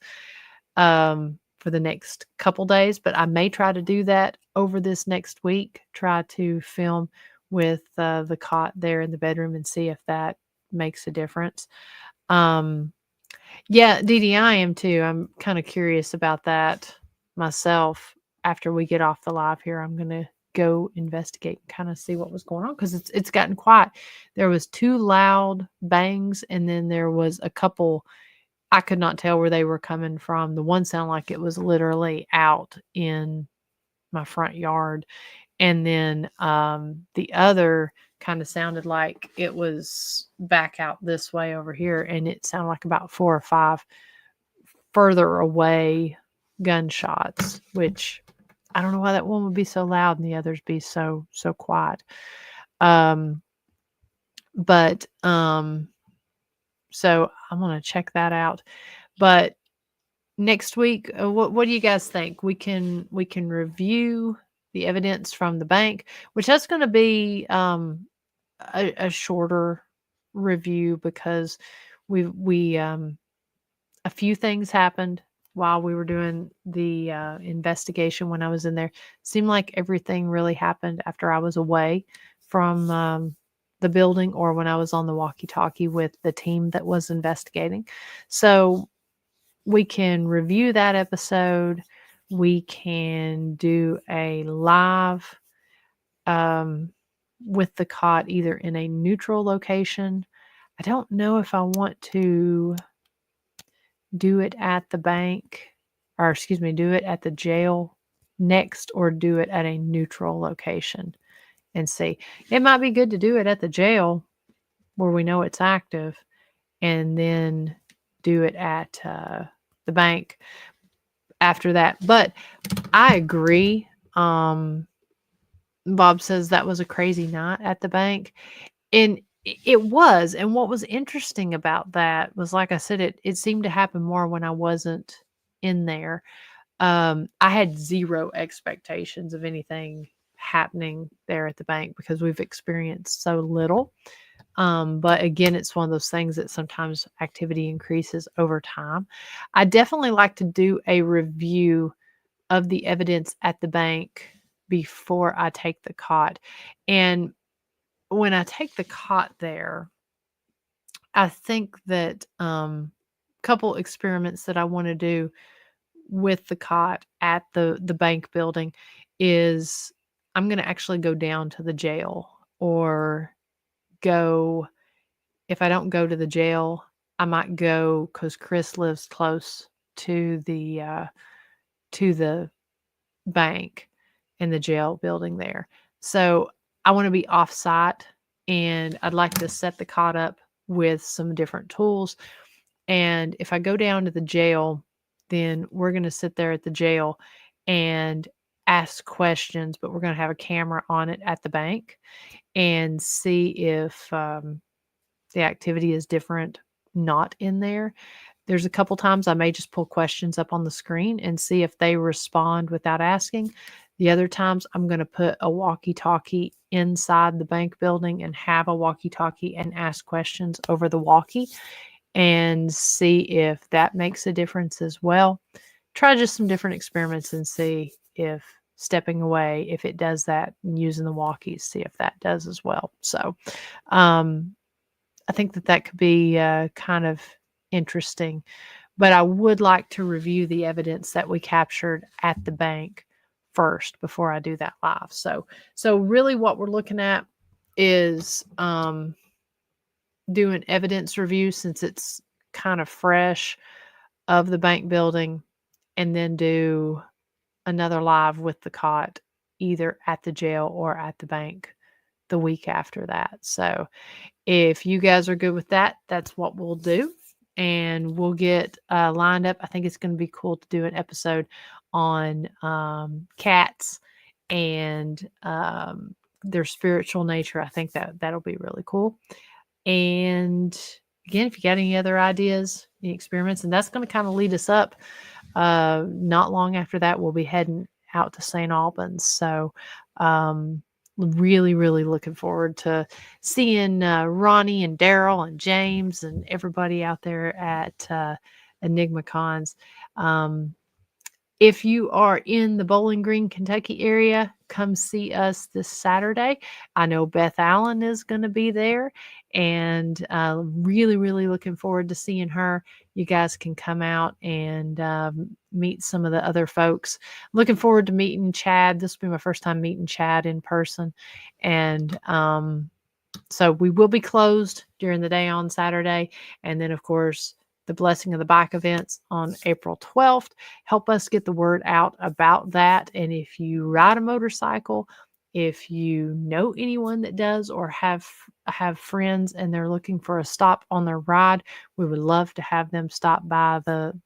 for the next couple days. But I may try to do that over this next week. Try to film with the cot there in the bedroom and see if that makes a difference. Yeah, Dee Dee, I am too. I'm kind of curious about that myself. After we get off the live here, I'm going to go investigate and kind of see what was going on, because it's gotten quiet. There was 2 loud bangs, and then there was a couple. I could not tell where they were coming from. The one sounded like it was literally out in my front yard. And then the other kind of sounded like it was back out this way over here. And it sounded like about 4 or 5 further away gunshots, which I don't know why that one would be so loud and the others be so quiet. So I'm going to check that out. But next week, what do you guys think? We can review the evidence from the bank, which that's going to be a shorter review, because we a few things happened while we were doing the investigation when I was in there. Seemed like everything really happened after I was away from the building or when I was on the walkie-talkie with the team that was investigating. So we can review that episode. We can do a live with the cot either in a neutral location. I don't know if I want to do it at the bank, or excuse me, do it at the jail next or do it at a neutral location and see. It might be good to do it at the jail where we know it's active and then do it at the bank after that. But I agree. Bob says that was a crazy night at the bank. And it was. And what was interesting about that was, like I said, it seemed to happen more when I wasn't in there. I had zero expectations of anything happening there at the bank because we've experienced so little. But again, it's one of those things that sometimes activity increases over time. I definitely like to do a review of the evidence at the bank before I take the cot. And when I take the cot there, I think that couple experiments that I want to do with the cot at the bank building is I'm going to actually go down to the jail, or go, if I don't go to the jail, I might go because Chris lives close to the bank in the jail building there. So I want to be off site, and I'd like to set the cot up with some different tools. And if I go down to the jail, then we're going to sit there at the jail and ask questions, but we're going to have a camera on it at the bank and see if the activity is different not in there. There's a couple times I may just pull questions up on the screen and see if they respond without asking. The other times I'm going to put a walkie-talkie inside the bank building and have a walkie-talkie and ask questions over the walkie and see if that makes a difference as well. Try just some different experiments and see if stepping away, if it does that, and using the walkies, see if that does as well. So I think that could be kind of interesting. But I would like to review the evidence that we captured at the bank first before I do that live. So really what we're looking at is do an evidence review since it's kind of fresh of the bank building, and then do another live with the cot either at the jail or at the bank the week after that. So if you guys are good with that, that's what we'll do. And we'll get lined up. I think it's going to be cool to do an episode on cats and their spiritual nature. I think that'll be really cool. And again, if you got any other ideas, any experiments, and that's going to kind of lead us up. Not long after that, we'll be heading out to St. Albans. So really, really looking forward to seeing Ronnie and Daryl and James and everybody out there at Enigma Cons. If you are in the Bowling Green, Kentucky area, come see us this Saturday. I know Beth Allen is going to be there, and really, really looking forward to seeing her. You guys can come out and meet some of the other folks. Looking forward to meeting Chad. This will be my first time meeting Chad in person. And so we will be closed during the day on Saturday. And then, of course, the Blessing of the Bike events on April 12th. Help us get the word out about that. And if you ride a motorcycle, if you know anyone that does, or have friends and they're looking for a stop on their ride, we would love to have them stop by the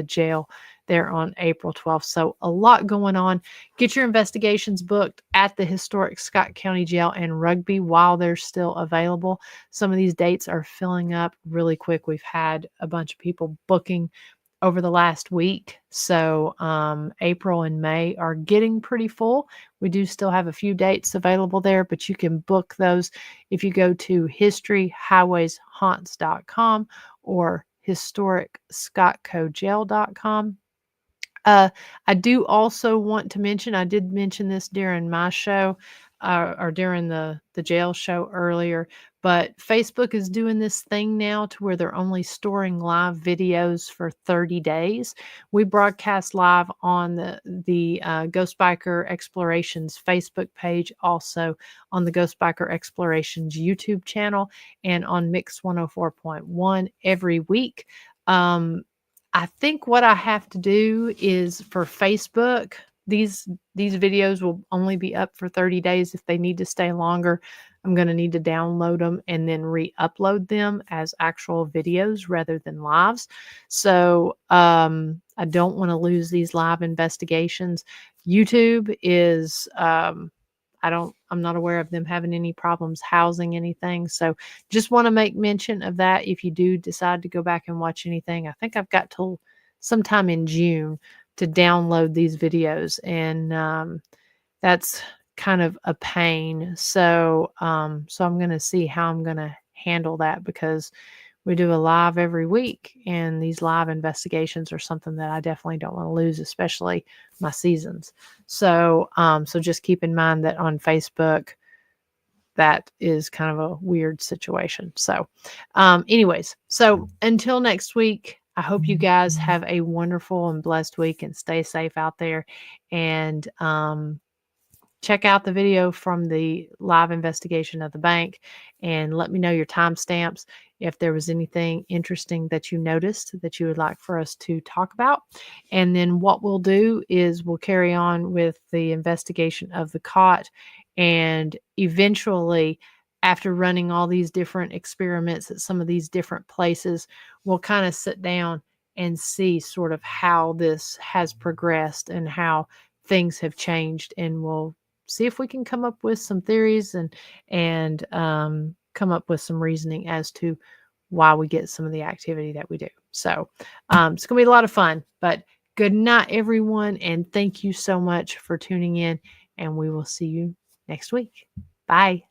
jail there on April 12th. So a lot going on. Get your investigations booked at the historic Scott County Jail and Rugby while they're still available. Some of these dates are filling up really quick. We've had a bunch of people booking over the last week. So April and May are getting pretty full. We do still have a few dates available there, but you can book those if you go to historyhighwayshaunts.com or historicscottcojail.com. I do also want to mention, I did mention this during my show or during the jail show earlier, but Facebook is doing this thing now to where they're only storing live videos for 30 days. We broadcast live on the Ghost Biker Explorations Facebook page, also on the Ghost Biker Explorations YouTube channel, and on Mix 104.1 every week. I think what I have to do is for Facebook, these videos will only be up for 30 days. If they need to stay longer, I'm going to need to download them and then re-upload them as actual videos rather than lives. So I don't want to lose these live investigations. YouTube is I'm not aware of them having any problems housing anything. So just want to make mention of that if you do decide to go back and watch anything. I think I've got till sometime in June to download these videos, and that's kind of a pain. So so I'm going to see how I'm going to handle that, because we do a live every week, and these live investigations are something that I definitely don't want to lose, especially my seasons. So so just keep in mind that on Facebook, that is kind of a weird situation. So anyways, so until next week, I hope you guys have a wonderful and blessed week and stay safe out there. And check out the video from the live investigation of the bank and let me know your timestamps if there was anything interesting that you noticed that you would like for us to talk about. And then what we'll do is we'll carry on with the investigation of the cot, and eventually, after running all these different experiments at some of these different places, we'll kind of sit down and see sort of how this has progressed and how things have changed, and we'll see if we can come up with some theories and come up with some reasoning as to why we get some of the activity that we do. So it's going to be a lot of fun. But good night, everyone, and thank you so much for tuning in, and we will see you next week. Bye.